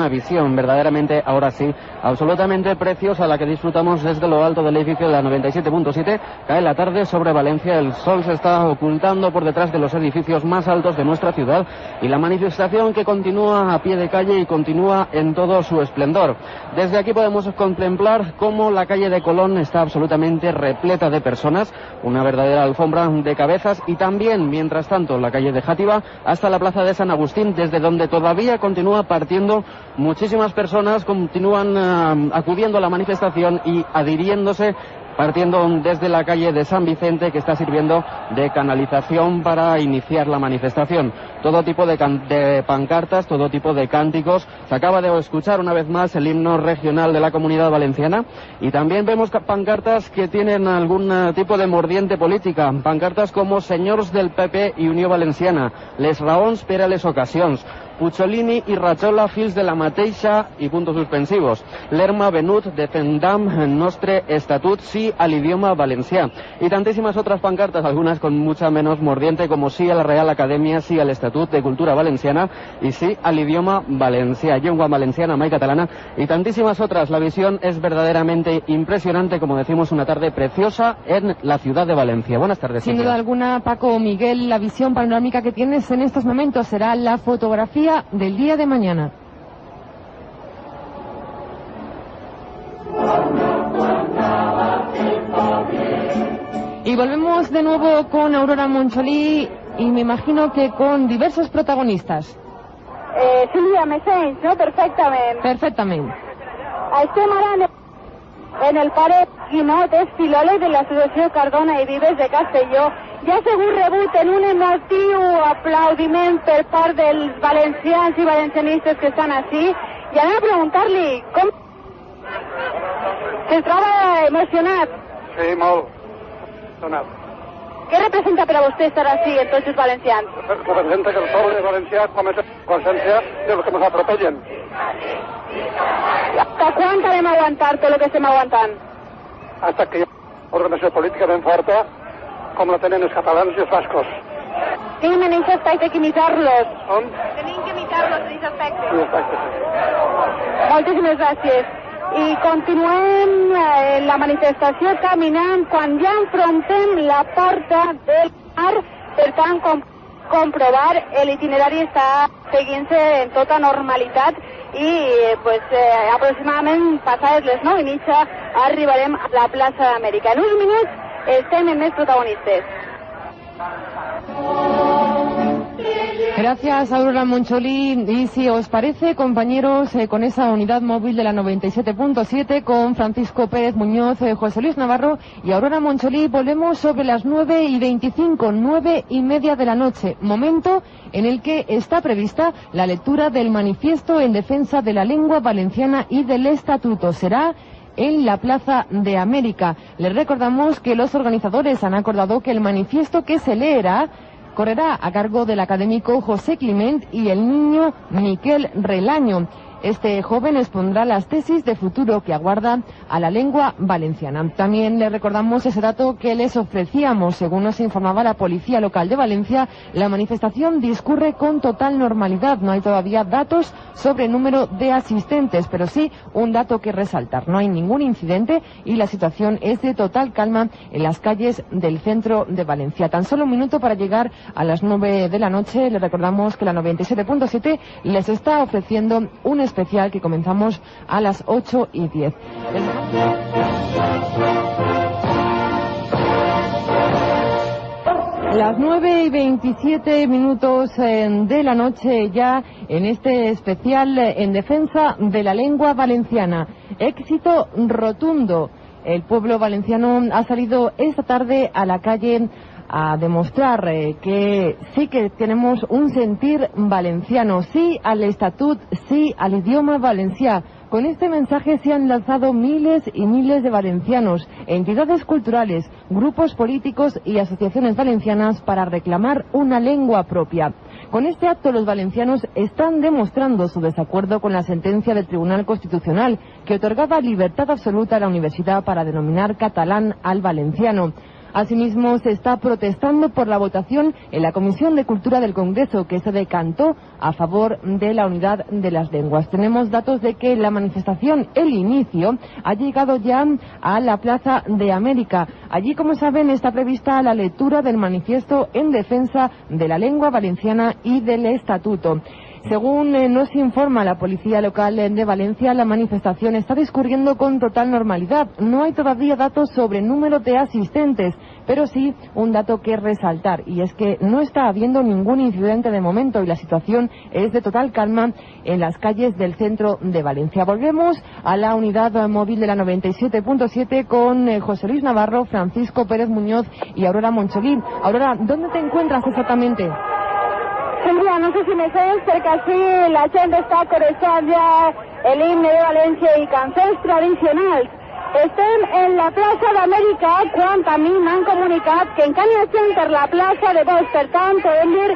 visión verdaderamente, ahora sí, absolutamente preciosa, la que disfrutamos desde lo alto del edificio de la 97.7. Cae la tarde sobre Valencia, el sol se está ocultando por detrás de los edificios más altos de nuestra ciudad y la manifestación que continúa a pie de calle y continúa en todo su esplendor. Desde aquí podemos contemplar cómo la calle de Colón está absolutamente repleta de personas, una verdadera alfombra de cabezas, y también, mientras tanto, la calle de Játiva hasta la plaza de San Agustín, desde donde todavía continúa partiendo muchísimas personas, continúan acudiendo a la manifestación y adhiriéndose, partiendo desde la calle de San Vicente, que está sirviendo de canalización para iniciar la manifestación. Todo tipo de pancartas, todo tipo de cánticos. Se acaba de escuchar una vez más el himno regional de la Comunidad Valenciana y también vemos pancartas que tienen algún tipo de mordiente política. Pancartas como Senyors del PP y Unió Valenciana, les raons per a les ocasions. Pucciolini i Rajola, fils de la mateixa i puntos suspensivos. Lerma, venut, defendam nostre estatut, sí al idioma valencià. Y tantísimas otras pancartas, algunas con mucha menos mordiente, como sí a la Real Academia, sí al Estatut de Cultura Valenciana y sí al idioma valencià, llengua valenciana, mai catalana, y tantísimas otras. La visión es verdaderamente impresionante, como decimos, una tarde preciosa en la ciudad de Valencia. Buenas tardes. Sin duda alguna, Paco, Miguel, la visión panorámica que tienes en estos momentos será la fotografía del día de mañana. Y volvemos de nuevo con Aurora Moncholí y me imagino que con diversos protagonistas. Sílvia, me sents, no? Perfectament. Perfectament. Estem ara en el pare Guinot, és filòleg de l'Associació Cardona i Vives de Castelló. Ja ha sigut rebut en un emotiu aplaudiment per part dels valencians i valencianistes que estan així. I anem a preguntar-li com... Se troba emocionat? Sí, molt. Donat. Què representa per a vostè estar així en tots els valencians? Representa que el poble valencià comença consciència de lo que nos atropellen. Hasta quan hem aguantar tot el que estem aguantant? Hasta que hi ha una organització política ben forta com la tenen els catalans i els bascos. Tenim en aquest aspecte que imitar-los. On? Tenim que imitar-los en aquest aspecte. Sí, exacte. Moltíssimes gràcies. I continuem la manifestació caminant quan ja enfrontem la porta del mar, per tant comprovar l'itinerari està seguint-se en tota normalitat i aproximadament passades les 9:30 arribarem a la plaça d'Amèrica. En uns minuts estem en més protagonistes. Gracias, Aurora Moncholí. Y si os parece, compañeros, con esa unidad móvil de la 97.7, con Francisco Pérez Muñoz, José Luis Navarro y Aurora Moncholí, volvemos sobre las 9:25, 9:30 de la noche, momento en el que está prevista la lectura del manifiesto en defensa de la lengua valenciana y del estatuto. Será en la Plaza de América. Les recordamos que los organizadores han acordado que el manifiesto que se leerá correrá a cargo del académico José Climent y el niño Miquel Relaño. Este joven expondrá las tesis de futuro que aguarda a la lengua valenciana. También le recordamos ese dato que les ofrecíamos. Según nos informaba la Policía Local de Valencia, la manifestación discurre con total normalidad. No hay todavía datos sobre el número de asistentes, pero sí un dato que resaltar. No hay ningún incidente y la situación es de total calma en las calles del centro de Valencia. Tan solo un minuto para llegar a las 9 de la noche. Le recordamos que la 97.7 les está ofreciendo un especial que comenzamos a las 8:10. Las 9:27 de la noche ya en este especial en defensa de la lengua valenciana. Éxito rotundo. El pueblo valenciano ha salido esta tarde a la calle a demostrar que sí que tenemos un sentir valenciano, sí al estatut, sí al idioma valencià. Con este mensaje se han lanzado miles y miles de valencianos, entidades culturales, grupos políticos y asociaciones valencianas para reclamar una lengua propia. Con este acto los valencianos están demostrando su desacuerdo con la sentencia del Tribunal Constitucional que otorgaba libertad absoluta a la universidad para denominar catalán al valenciano. Asimismo, se está protestando por la votación en la Comisión de Cultura del Congreso, que se decantó a favor de la unidad de las lenguas. Tenemos datos de que la manifestación, el inicio, ha llegado ya a la Plaza de América. Allí, como saben, está prevista la lectura del manifiesto en defensa de la lengua valenciana y del estatuto. Según nos informa la Policía Local de Valencia, la manifestación está discurriendo con total normalidad. No hay todavía datos sobre el número de asistentes, pero sí un dato que resaltar, y es que no está habiendo ningún incidente de momento y la situación es de total calma en las calles del centro de Valencia. Volvemos a la unidad móvil de la 97.7 con José Luis Navarro, Francisco Pérez Muñoz y Aurora Moncholí. Aurora, ¿dónde te encuentras exactamente? Sílvia, no sé si me sents, perquè així la gent està corejant ja l'himne de València i cançons tradicionals. Estem en la plaça d'Amèrica quan a mi m'han comunicat que encara hi ha gent per la plaça de Bosch. Per tant, podem dir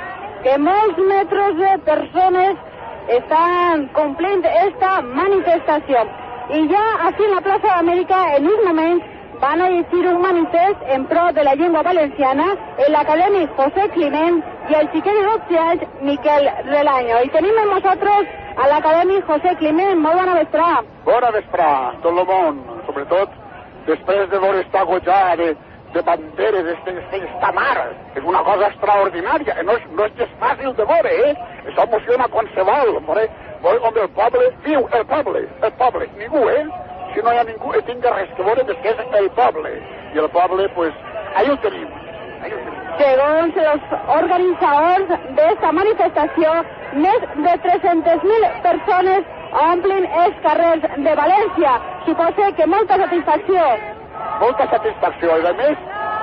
que molts metres de persones estan complint esta manifestació. I ja aquí en la plaça d'Amèrica, en uns moments, van a llegir un manifest en pro de la llengua valenciana l'acadèmic José Climent i el xiquet de 12 anys Miquel Relaño. I tenim amb nosaltres a l'acadèmic José Climent. Molt bona vesprà. Bona vesprà, tot el món, sobretot després de veure esta goja de banderes, esta mar. És una cosa extraordinària, no és fàcil de veure, Això emociona a qualsevol, on el poble viu, el poble, ningú, Si no hi ha ningú, tinga res que veure, que és el poble. I el poble, pues, ahí ho tenim. Segons els organitzadors d'esta manifestació, més de 300.000 persones omplin els carrers de València. Suposa que molta satisfacció. Molta satisfacció. I a més,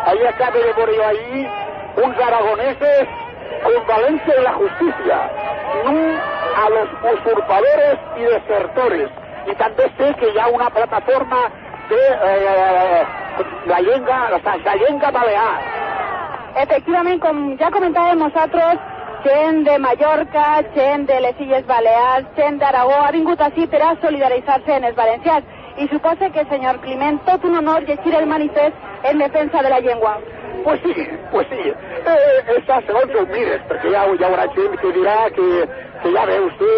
ahí acaba de veure jo ahir uns aragoneses con València y la justicia. No a los usurpadores y desertores. I també sé que hi ha una plataforma de la llengua balear. Efectivament, com ja comentàvem nosaltres, gent de Mallorca, gent de les Illes Balears, gent d'Aragó ha vingut així per a solidaritzar-se en els valencians. I suposa que, senyor Climent, tot un honor llegir el manifest en defensa de la llengua. Pues sí. Això segons ho mires, perquè hi haurà gent que dirà que ja veus tu,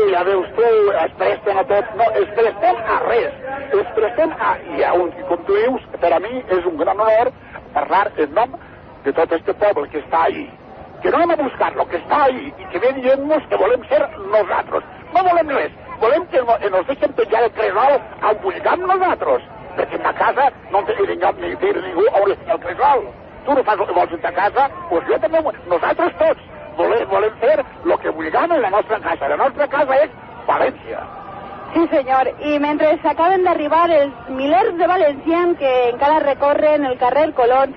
es presten a tot. No, es prestem a res. Es prestem a... I com tu dius, per a mi és un gran honor parlar en nom de tot este poble que està ahí. Que no anem a buscar-lo, que està ahí i que ve dient-nos que volem ser nosaltres. No volem res. Volem que nos deixen penjar el cresol on vulguem nosaltres. Perquè en la casa no té ni dir ningú on és el cresol. Tu no vols en ta casa, doncs jo també, nosaltres tots volem fer el que vulguem en la nostra casa. La nostra casa és València. Sí, senyor. I mentre s'acaben d'arribar els milers de valencians que encara recorren el carrer Colón,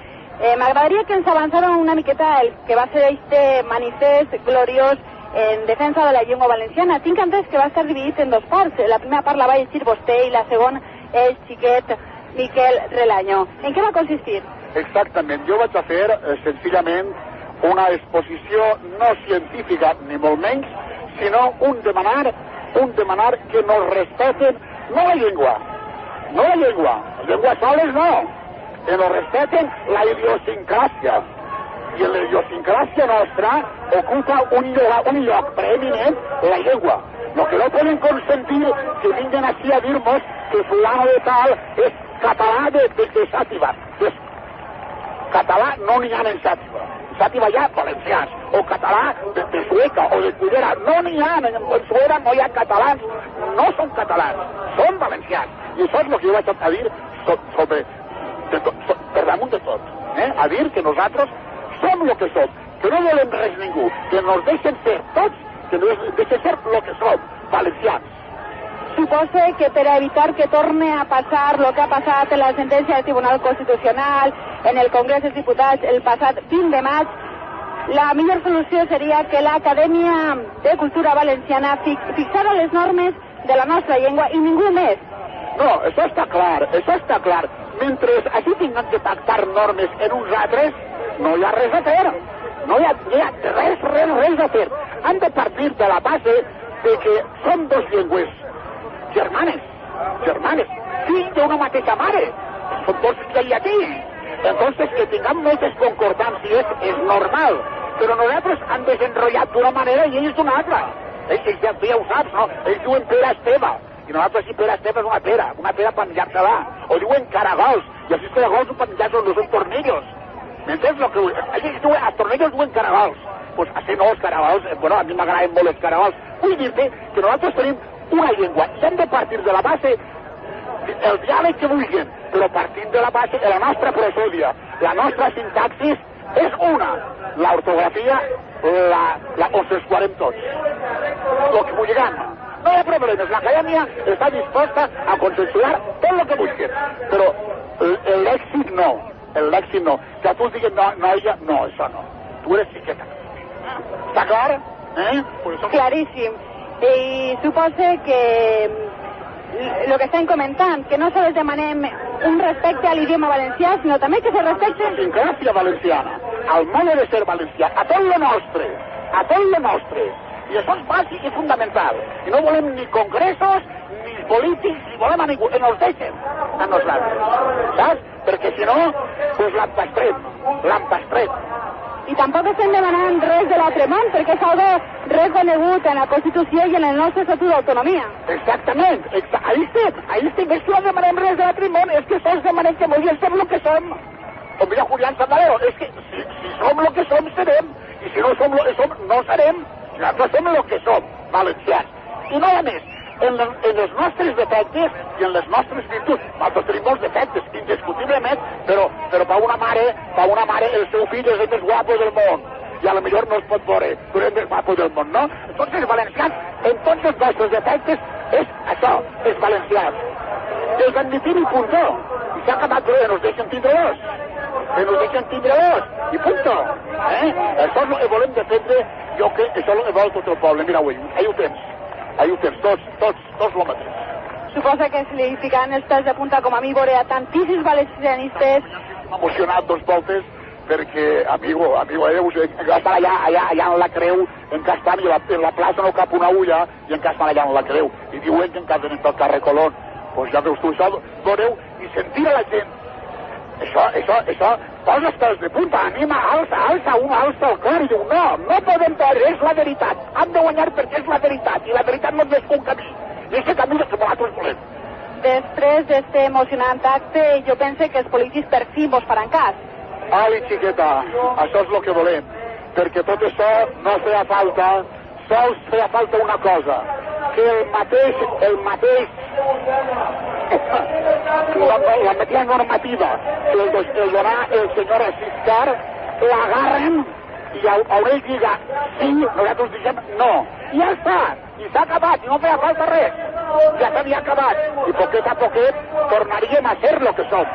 m'agradaria que ens avançaran una miqueta el que va ser este manifest gloriós en defensa de la llengua valenciana. Tinc entès que va estar dividit en dos parts. La primera part la va llegir vostè i la segona el xiquet Miquel Relaño. En què va consistir? Exactament. Jo vaig a fer senzillament una exposició no científica, ni molt menys, sinó un demanar que nos respeten, no la llengua, les llengües soles no, que nos respeten la idiosincràsia. I la idiosincràsia nostra ocupa un lloc preeminent la llengua. Lo que no poden consentir que vinguen així a dir-nos que fulano de tal és català de Xàtiva. Català no n'hi ha en Xàtiva. En Xàtiva hi ha valencians, o català de Sueca o de Cullera. No n'hi ha, en Suera no hi ha catalans, no són catalans, són valencians. I això és el que jo vaig a dir per damunt de tot. A dir que nosaltres som el que som, que no volem res ningú, que nos deixen ser tots, que nos deixen ser el que som, valencians. Suposa que per evitar que torne a passar el que ha passat en la sentència del Tribunal Constitucional, en el Congrés dels Diputats el passat 20 de maig, la millor solució seria que l'Acadèmia de Cultura Valenciana fixara les normes de la nostra llengua i ningú més. No, això està clar. Mentre així tinguem que pactar normes en uns altres, no hi ha res a fer. No hi ha res a fer. Han de partir de la base de que són dos llengües germanes, fills d'una mateixa mare, són dos de llatí. Entonces que tinguem moltes concordàncies és normal, però nosaltres han desenrotllat d'una manera i ells d'una altra. Ells ja ho saps, no? Ells diuen pera esteva, i nosaltres si pera esteva és una pera per menjar-se-la. O diuen caragols, i els caragols per menjar-se no són tornillos. M'entens el que vull? Ells diuen, els tornillos diuen caragols. Doncs així no, els caragols, a mi m'agraden molt els caragols. Vull dir-te que nosaltres tenim una llengua i hem de partir de la base el diàleg que vulguin, però partint de la base de la nostra prosòdia, la nostra sintaxis és una, l'ortografia on s'esquarem tots, el que vulguem. No hi ha problemes, l'acadèmia està disposta a consensuar tot el que vulguin, però l'èxit no, que tu diguin noia, no, això no, tu eres xiqueta. Està clar? Claríssim. I suposa que el que estem comentant, que no sols demanem un respecte a l'idioma valencià, sinó també que se respecte... La sincràsia valenciana, al modo de ser valencià, a tot lo nostre, I això és bàsic i fundamental. I no volem ni congressos, ni polítics, ni volem a ningú. Que nos deixen a nosaltres, saps? Perquè si no, doncs l'han pastret. I tampoc estem demanant res de l'altre món, perquè és algo reconegut en la Constitució i en el nostre Estatut d'Autonomia. Exactament, ahí estem, és que no demanem res de l'altre món, és que sols demanem que molt bé som el que som. Com deia Julián Sandalero, és que si som el que som, serem, i si no som el que som, no serem. Nosaltres som el que som, valencians. I no a més, en els nostres defectes i en les nostres virtuts. Nosaltres tenim molts defectes, indiscutiblement, però per una mare el seu fill és el més guapo del món. I a lo millor no es pot veure, però és el més guapo del món, no? Tots els valencians, en tots els nostres defectes, és això, és valencians. Els admitim i puntó. I s'ha acabat, però nos deixen tindre-los. I punto. Això és el que volem defendre, jo crec que això és el que vol tot el poble. Mira, avui, ahí ho tens, tots el mateix. Suposa que se li ficaran els pèls de punta com a mi veure a tantíssims valencianistes. M'ha emocionat dos voltes perquè, amigo, estar allà en la Creu, en què estan, i en la plaça no cap una ulla, i en què estan allà en la Creu. I diuen que encara tenen pel carrer Colón. Doncs ja veus tu això, veureu, i sentir a la gent. Això, posa els pèls de punta, anima, alça el cor i diu, no podem perdre, és la veritat. Hem de guanyar perquè és la veritat, i la veritat no és un camí. I aquest camí és el que nosaltres volem. Després d'aquest emocionant acte, jo penso que els polítics per fi vos faran cas. Ai, xiqueta, això és el que volem, perquè tot això no feia falta, sols feia falta una cosa, que el mateix la mateixa normativa que el donà el senyor Asiscar l'agarren i a ell diga sí, nosaltres diguem no, i ja està, i s'ha acabat, i no feia falta res, ja s'havia acabat, i poquet a poquet tornaríem a ser lo que som.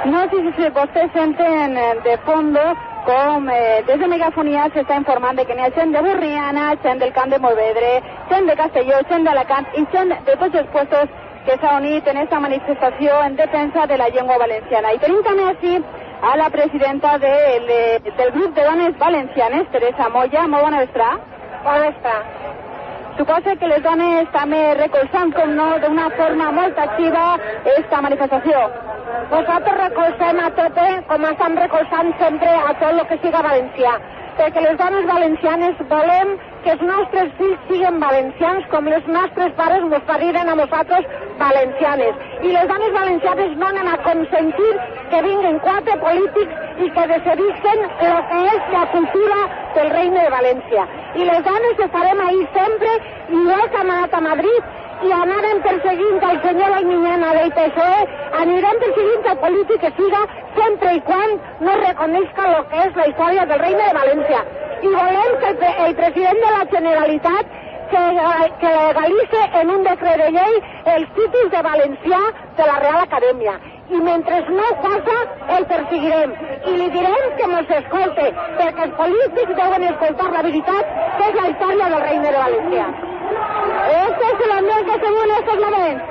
No sé si vostès senten de fondo com des de Megafonia s'està informant de que n'hi ha gent de Borriana, gent del Camp de Morvedre, gent de Castelló, gent d'Alacant i gent de tots els puestos que s'ha unit en aquesta manifestació en defensa de la llengua valenciana. I tenim també així a la presidenta del grup de dones valencianes, Teresa Moya. Molt bona vesprà. Bona vesprà. Suposa que les dones també recolzant, com no, d'una forma molt activa aquesta manifestació. Nosaltres recolzem a tope, com estem recolzant sempre a tot el que siga valencià, perquè les dones valencianes volem que els nostres fills siguin valencians com els nostres pares ens pariren a nosaltres valencianes. I les dones valencianes no anem a consentir que vinguin 4 polítics i que decidisquen el que és la cultura del Regne de València. I les dones estarem ahí sempre, igual que hem anat a Madrid, i anarem perseguint el senyor Almiñana del PSOE, anirem perseguint el polític que siga sempre i quan no reconeixca el que és la història del Regne de València. I volem que el president de la Generalitat que legalitze en un decret de llei els títols de valencià de la Real Acadèmia. I mentre no ho faça, el perseguirem. I li direm que ens escolte, perquè els polítics deuen escoltar la veritat, que és la història del Regne de València. Este es el ambiente según estos momentos.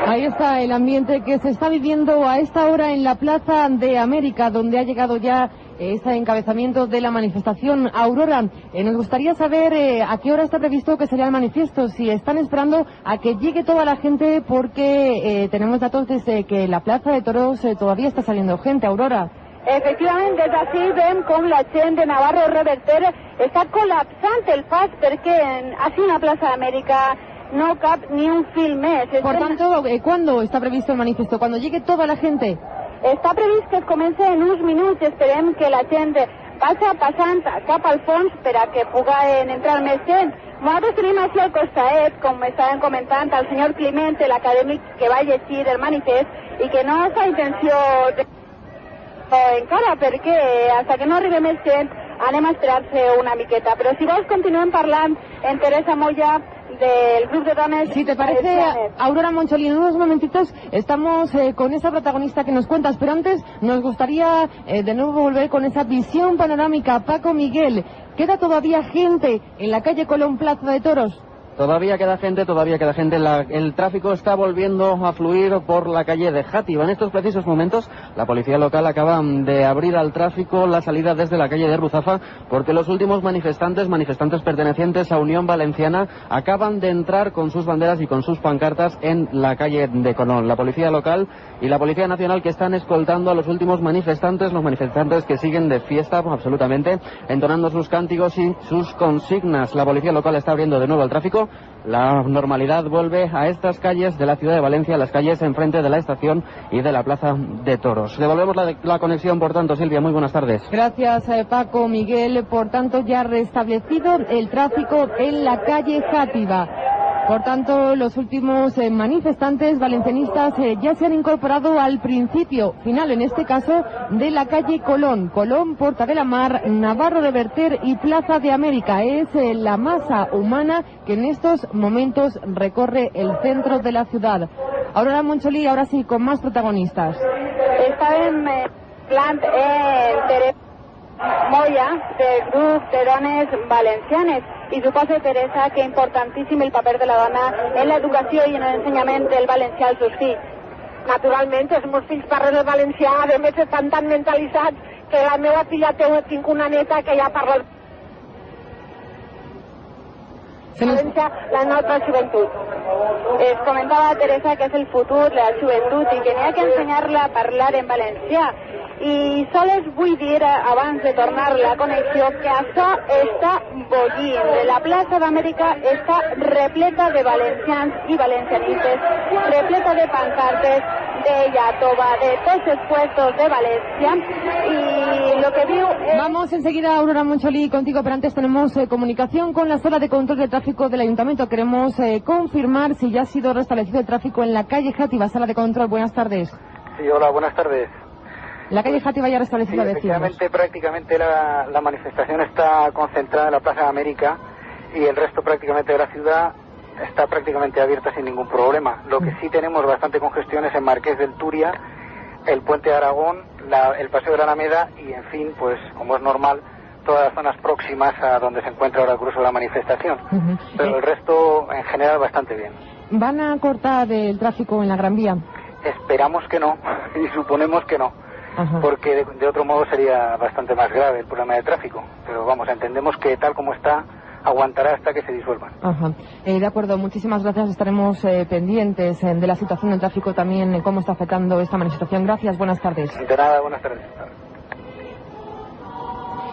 Ahí está el ambiente que se está viviendo a esta hora en la Plaza de América, donde ha llegado ya este encabezamiento de la manifestación. Aurora, nos gustaría saber a qué hora está previsto que sería el manifiesto, si están esperando a que llegue toda la gente, porque tenemos datos desde que la Plaza de Toros todavía está saliendo gente. Aurora. Efectivament, des d'ací veiem com la gent de Navarro Reverter està col·lapsant el pas perquè així en la Plaza d'Amèrica no cap ni un fil més. Por tanto, ¿cuándo está previsto el manifiesto? ¿Cuando llegue toda la gente? Està previst que es comenci en uns minuts. Esperem que la gent vagi passant cap al fons per a que puguen entrar més gent. Nosaltres tenim així al costat, com estàvem comentant, el senyor Climent, l'acadèmic que va llegir el manifest i que no és la intenció de... encara, perquè fins que no arribi més gent anem a esperar-se una miqueta. Però si vols continuem parlant en Teresa Moya del grup de dones... Si te parece, Aurora Moncholín, en unos momentitos estamos con esa protagonista que nos cuentas, pero antes nos gustaría de nuevo volver con esa visión panorámica. Paco Miguel, ¿queda todavía gente en la calle Colón, Plaza de Toros? Todavía queda gente. El tráfico está volviendo a fluir por la calle de Játiva. En estos precisos momentos, la policía local acaba de abrir al tráfico la salida desde la calle de Ruzafa, porque los últimos manifestantes pertenecientes a Unión Valenciana, acaban de entrar con sus banderas y con sus pancartas en la calle de Colón. La policía local y la Policía Nacional que están escoltando a los últimos manifestantes, los manifestantes que siguen de fiesta absolutamente, entonando sus cánticos y sus consignas. La policía local está abriendo de nuevo el tráfico. La normalidad vuelve a estas calles de la ciudad de Valencia, las calles enfrente de la estación y de la plaza de toros. Devolvemos la conexión, por tanto, Silvia, muy buenas tardes. Gracias, Paco. Miguel, por tanto, ya restablecido el tráfico en la calle Játiva. Por tanto, los últimos manifestantes valencianistas ya se han incorporado al principio final, en este caso, de la calle Colón. Colón, Porta de la Mar, Navarro de Berter y Plaza de América. Es la masa humana que en estos momentos recorre el centro de la ciudad. Aurora Moncholí, ahora sí, con más protagonistas. Està en plant Teresa Moya, del grup de dones valencianes. I suposa, Teresa, que importantíssim el paper de la dona en l'educació i en l'ensenyament del valencià als seus fills. Naturalment, els meus fills parlen el valencià, a més estan tan mentalitzats que la meva filla tinc una neta que ja parla valencià, la nostra joventut. Es comentava, Teresa, que és el futur de la joventut i que n'hi ha que ensenyar-la a parlar en valencià. I sols vull dir, abans de tornar la connexió, que això està bullint. La plaça d'Amèrica està repleta de valencians i valencianistes, repleta de pancartes, de Yatoba, de tots els puestos de Valencia. Y lo que veo es... Vamos enseguida, Aurora Moncholí, contigo, pero antes tenemos comunicación con la sala de control de tráfico del Ayuntamiento. Queremos confirmar si ya ha sido restablecido el tráfico en la calle Játiva. Sala de control, buenas tardes. Sí, hola, buenas tardes. La calle Játiva ya restablecida, sí, efectivamente, prácticamente la manifestación está concentrada en la Plaza de América y el resto prácticamente de la ciudad está prácticamente abierta sin ningún problema. Lo que sí tenemos bastante congestión es en Marqués del Turia, el Puente de Aragón, el Paseo de la Alameda y, en fin, pues como es normal, todas las zonas próximas a donde se encuentra ahora el grueso de la manifestación. Pero el resto, en general, bastante bien. ¿Van a cortar el tráfico en la Gran Vía? Esperamos que no y suponemos que no. Porque de otro modo sería bastante más grave el problema de tráfico. Pero vamos, entendemos que tal como está, aguantará hasta que se disuelvan. De acuerdo, muchísimas gracias. Estaremos pendientes de la situación del tráfico también, cómo está afectando esta manifestación. Gracias, buenas tardes. De nada, buenas tardes.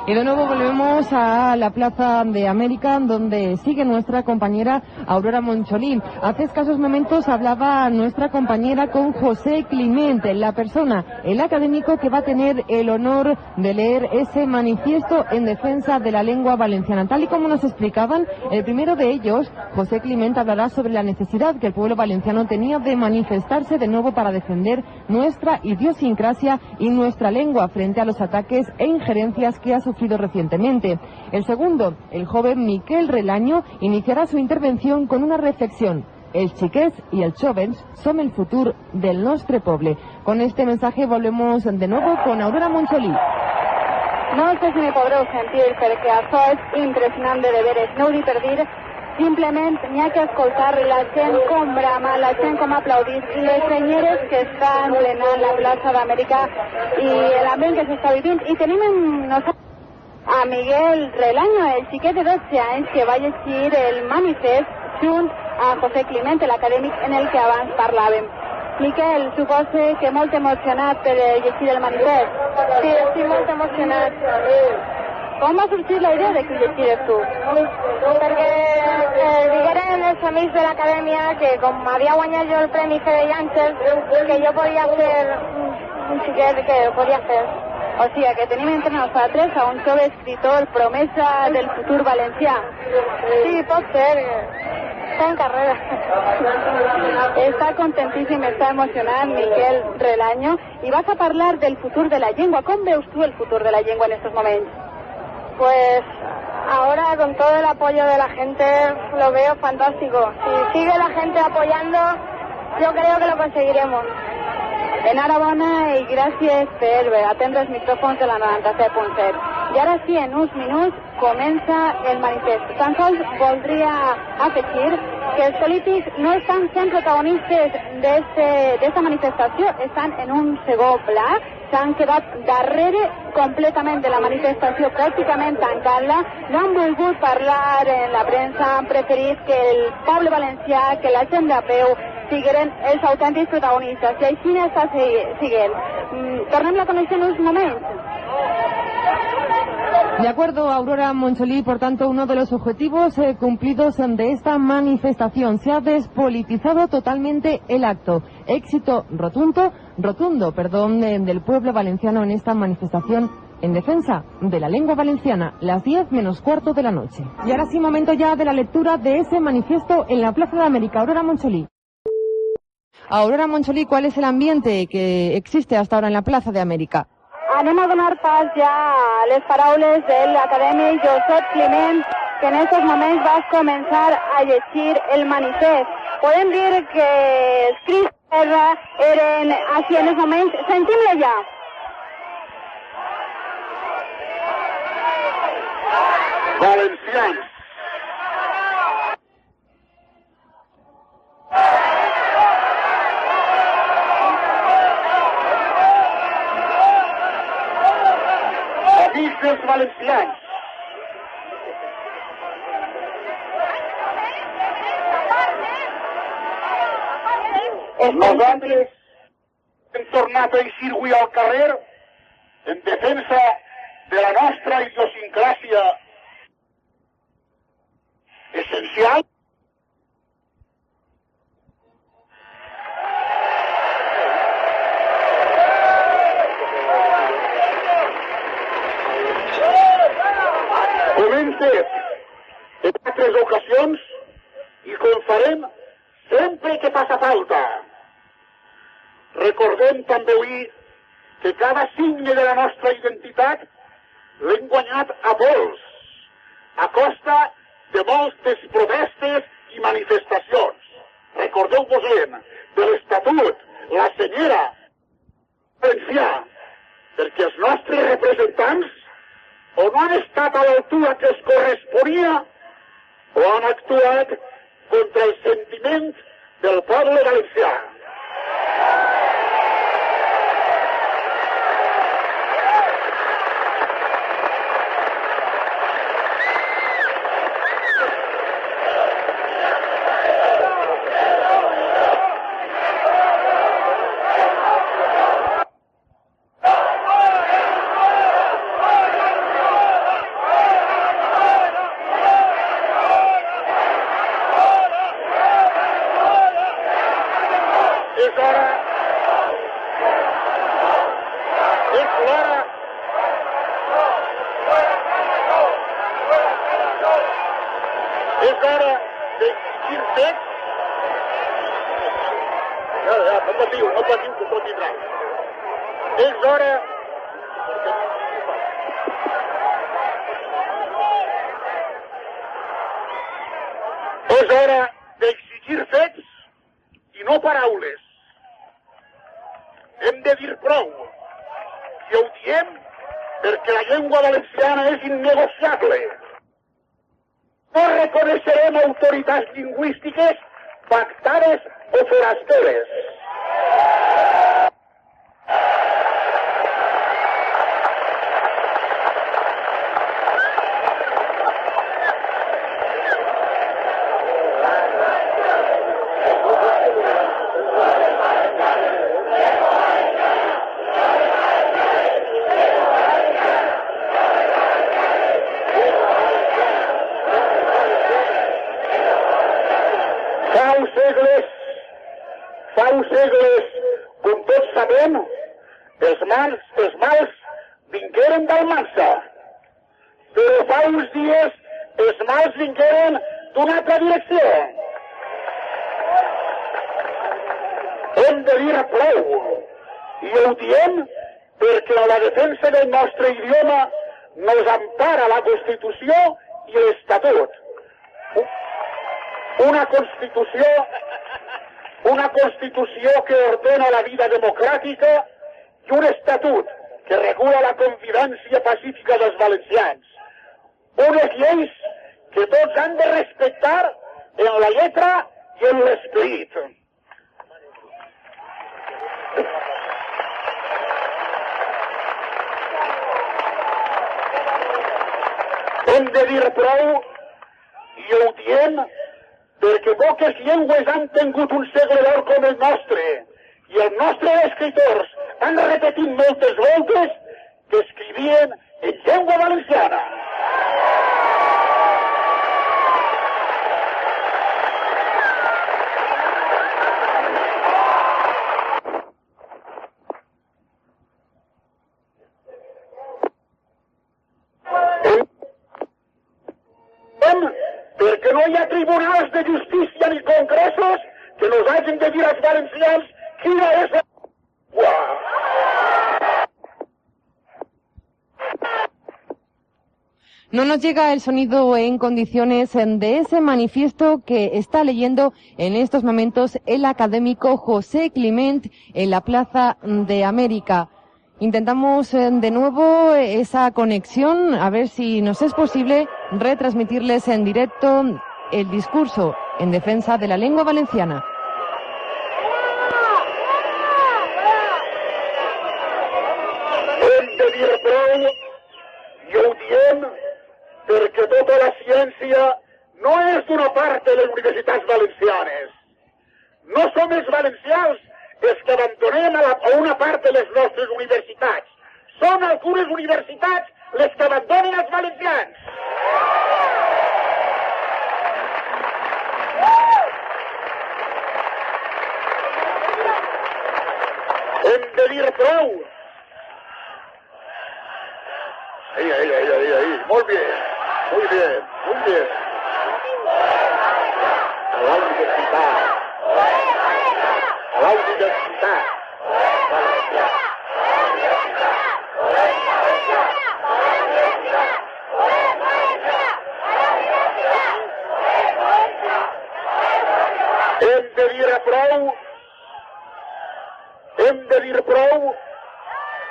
Y de nuevo volvemos a la Plaza de América, donde sigue nuestra compañera Aurora Moncholí. Hace escasos momentos hablaba nuestra compañera con José Climent, la persona, el académico que va a tener el honor de leer ese manifiesto en defensa de la lengua valenciana. Tal y como nos explicaban, el primero de ellos, José Climent, hablará sobre la necesidad que el pueblo valenciano tenía de manifestarse de nuevo para defender nuestra idiosincrasia y nuestra lengua frente a los ataques e injerencias que ha sufrido recientemente. El segundo, el joven Miquel Relaño, iniciará su intervención con una reflexión. Els xiquets i els jóvens som el futur del nostre poble. Con este mensaje volvemos de nuevo con Aurora Moncholí. No sé si me podreu sentir, perquè això és impressionant de veres. No ho dic per dir, simplement n'hi ha que escoltar la gent com brama, la gent com aplaudís, les senyeres que estan plenant la plaça d'Amèrica i l'ambient que s'està vivint. I tenim amb nosaltres a Miguel Relaño, el xiquet de 12 anys que va llegir el manifest junt a José Climent, l'acadèmic en el que abans parlàvem. Miquel, suposo que molt emocionat per llegir el manifest. Sí, estic molt emocionat. Com va sorgir la idea de que ho llegires tu? Perquè digueren els amics de l'acadèmia que com havia guanyat jo el Premi Fede Àngels, que jo podia ser un xiquet que ho podia fer. O sigui, que tenim entre nosaltres a un jove escritor, promesa del futur valencià. Sí, pot ser. Està en carrera. Està contentíssim, està emocionat, Miquel Relaño. I vas a parlar del futur de la llengua. Com veus tu el futur de la llengua en estos momentos? Pues ahora con todo el apoyo de la gente lo veo fantástico. Si sigue la gente apoyando, yo creo que lo conseguiremos. Enhorabona i gràcies per atendre els micròfons de la 97.7. I ara sí, en uns minuts comença el manifest. Tan sols voldria afegir que els polítics no estan sent protagonistes d'esta manifestació, estan en un segon pla, s'han quedat darrere completament de la manifestació, pràcticament tancant-la, no han volgut parlar en la premsa, han preferit que el poble valencià, que la gent de peu, sigueren els autèntics protagonistes, i així n'està siguent. Tornem la connexió en uns moments. De acuerdo, Aurora Moncholí, por tanto, uno de los objetivos cumplidos de esta manifestación. Se ha despolitizado totalmente el acto. Éxito rotundo, del pueblo valenciano en esta manifestación en defensa de la lengua valenciana, las 10 menos cuarto de la noche. Y ahora sí, momento ya de la lectura de ese manifiesto en la Plaza de América. Aurora Moncholí. Aurora Moncholí, ¿cuál es el ambiente que existe hasta ahora en la Plaza de América? Anem a donar pas ja a les paraules de l'acadèmic Josep Climent, que en aquests moments va començar a llegir el manifest. Podem dir que els crits de guerra eren així en aquests moments. Sentim-le ja. Valencians. Amics dels valencians. Nosaltres hem tornat a eixir avui al carrer en defensa de la nostra idiosincràsia essencial. Com hem fet en altres ocasions i com farem sempre que faça falta. Recordem també avui que cada signe de la nostra identitat l'hem guanyat a pols, a costa de moltes protestes i manifestacions. Recordeu-vos-en de l'Estatut, la senyera valencià, perquè els nostres representants o no han estat a l'altura que els corresponia o han actuat contra el sentiment del poble valencià. És hora d'exigir fets i no paraules. Hem de dir prou. I ho diem perquè la llengua valenciana és innegociable. No reconeixerem autoritats lingüístiques pactades o forasteres. Fa uns segles, com tots sabem, els mals vingueren d'Almansa. Però fa uns dies els mals vingueren d'una altra direcció. Hem de dir prou. I ho diem perquè la defensa del nostre idioma nos empara la Constitució i l'Estatut. Una Constitució que ordena la vida democràtica i un Estatut que regula la convivència pacífica dels valencians. unes lleis que tots han de respectar en la lletra i en l'esperit. Hem de dir prou, i ho diem, perquè poques llengües han tingut un segle d'or com el nostre, i els nostres escriptors han repetit moltes voltes que escrivien en llengua valenciana. Perquè no hi ha tribunals de justícia ni congressos que nos hagin de dir als valencians quina és la... No nos llega el sonido en condiciones de ese manifiesto que está leyendo en estos momentos el académico José Climent en la Plaza de América. Intentamos de nuevo esa conexión, a ver si nos es posible retransmitirles en directo el discurso en defensa de la lengua valenciana. Hem de dir prou, i ho diem, perquè tota la ciència no és d'una part de les universitats valencianes. No som els valencians els que abandonem a una part de les nostres universitats. Són algunes universitats les que abandonen els valencians. Hem de dir prou. Ahí. Muy bien. A la universitat. Hem de dir prou,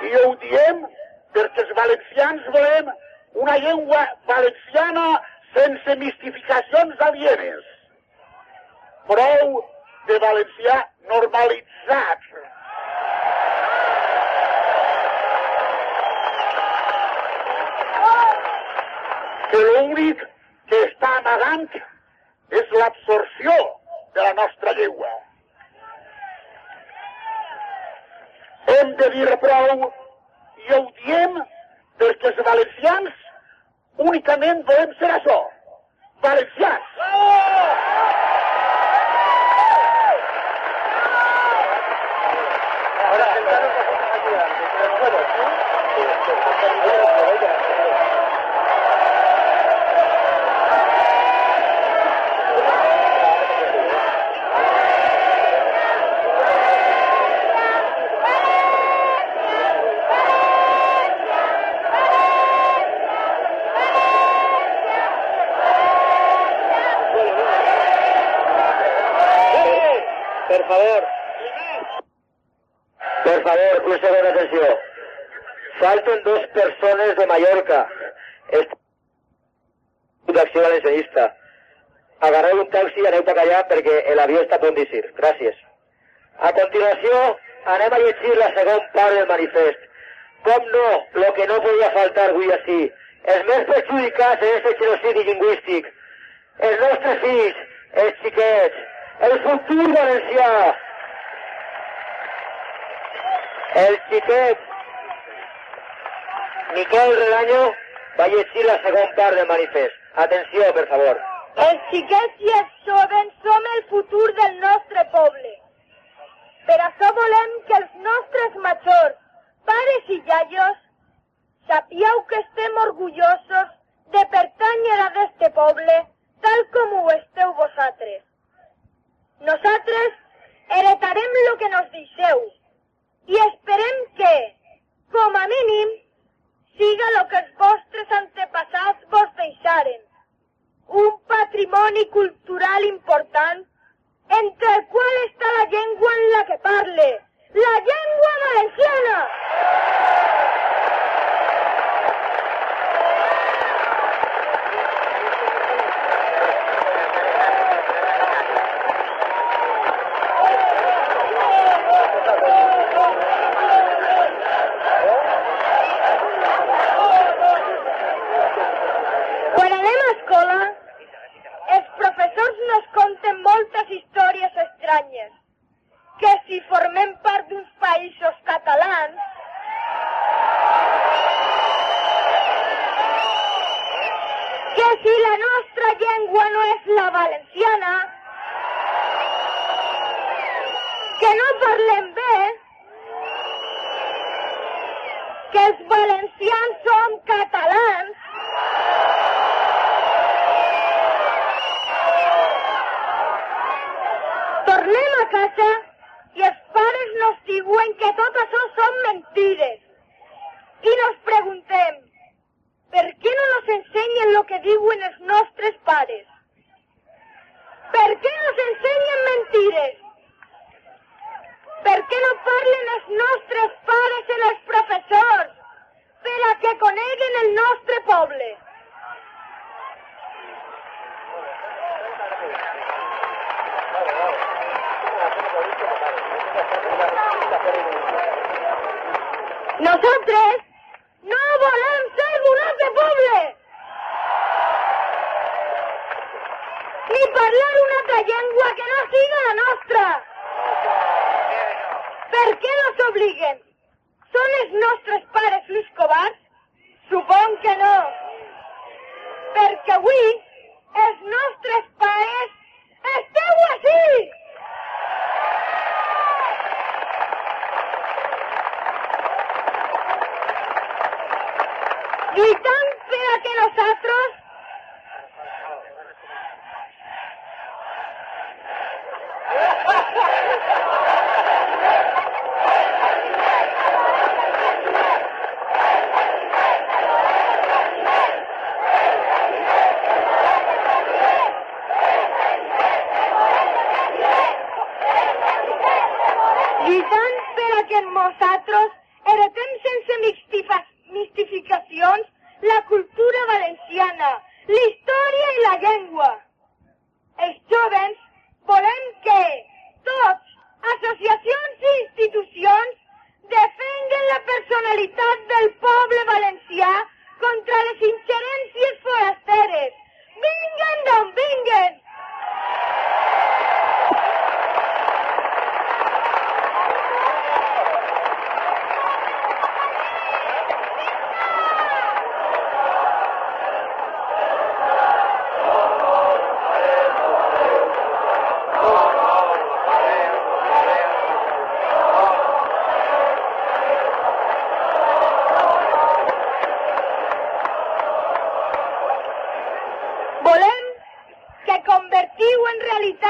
i ho diem perquè els valencians volem una llengua valenciana sense mistificacions alienes. Prou de valencià normalitzat. Que l'únic que està amagant és l'absorció de la nostra llengua. Hem de dir prou, i ho diem perquè els valencians únicament volem ser això, valencians. Per favor, una segona atenció. Falten 2 persones de Mallorca. D'acció valencianista. Agarreu un taxi i aneu cap allà perquè l'avió està a punt d'eixir. Gràcies. A continuació, anem a llegir la segona part del manifest. Com no, lo que no podia faltar avui així. Els més perjudicats en aquest genocidi lingüístic. Els nostres fills, els xiquets, el futur valencià. El xiquet Miquel Relaño va llegir la segona part del manifest. Atenció, per favor. Els xiquets i els jovens som el futur del nostre poble. Per això volem que els nostres majors, pares i iaios, sapieu que estem orgullosos de pertànyer a este poble tal com ho esteu vosaltres. Nosaltres heretarem lo que nos deixeu i esperem que, com a mínim, siga lo que els vostres antepassats vos deixaren. Un patrimoni cultural important entre el qual està la llengua en la que parle, la llengua valenciana. que els valencians som catalans, tornem a casa i els pares nos diuen que tot això són mentides. I nos preguntem, per què no nos ensenyen lo que diuen els nostres pares? Per què nos ensenyen mentides? Per què no parlen els nostres pares i els professors per a que coneguen el nostre poble? Nosotros no volem ser un altre poble, ni parlar una altra llengua que no siga la nostra. Per què nos obliguen? Són els nostres pares els covards? Supon que no. Perquè avui els nostres pares esteu així. Lluitant per a que nosaltres heretem sense mistificacions la cultura valenciana, la història i la llengua. Els jóvens volem que tots, associacions i institucions, defenguen la personalitat del poble valencià contra les ingerències forasteres. Vinguen d'on vinguen!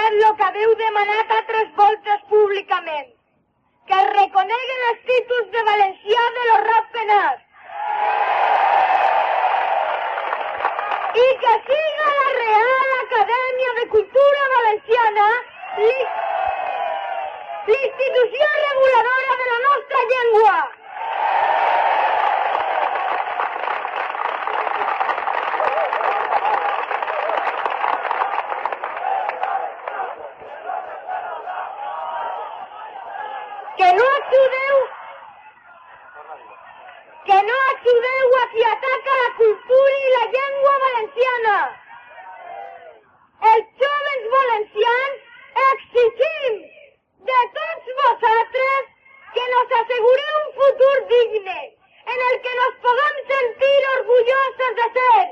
Lo que haveu demanat altres voltes públicament, que es reconeguen els títols de valencià de los ratpenats i que siga la Real Acadèmia de Cultura Valenciana l'institució reguladora de la nostra llengua. Que no ajudeu a qui ataca la cultura i la llengua valenciana. Els jóvens valencians exigim de tots vosaltres que nos assegureu un futur digne en el que nos puguem sentir orgullosos de ser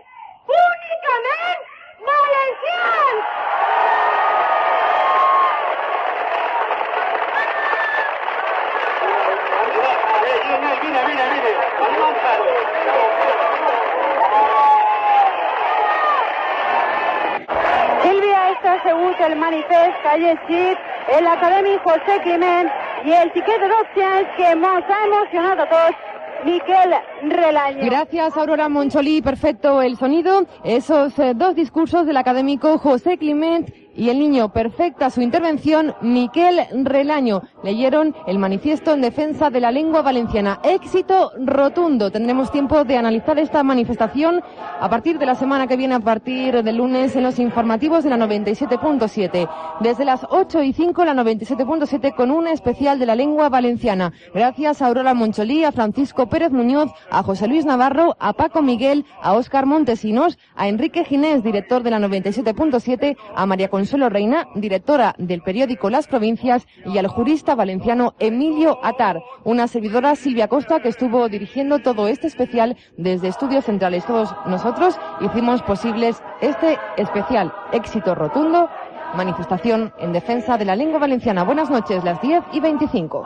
únicament valencians. Sílvia, este ha sigut el manifest que ha llegit l'acadèmic José Climent i el xiquet de 12 anys que ens ha emocionat a tots, Miquel Relaño. Gracias, Aurora Moncholí. Perfecto el sonido. Esos dos discursos del académico José Climent y el niño. Perfecta su intervención, Miquel Relaño. Leyeron el manifiesto en defensa de la lengua valenciana. Éxito rotundo. Tendremos tiempo de analizar esta manifestación a partir de la semana que viene, a partir del lunes, en los informativos de la 97.7. Desde las 8:05, la 97.7 con un especial de la lengua valenciana. Gracias a Aurora Moncholí, a Francisco Pérez Muñoz, a José Luis Navarro, a Paco Miguel, a Óscar Montesinos, a Enrique Ginés, director de la 97.7, a María Consuelo Reina, directora del periódico Las Provincias, y al jurista valenciano Emilio Atar. Una servidora, Silvia Costa, que estuvo dirigiendo todo este especial desde Estudios Centrales. Todos nosotros hicimos posibles este especial. Éxito rotundo, manifestación en defensa de la lengua valenciana. Buenas noches, las 10:25.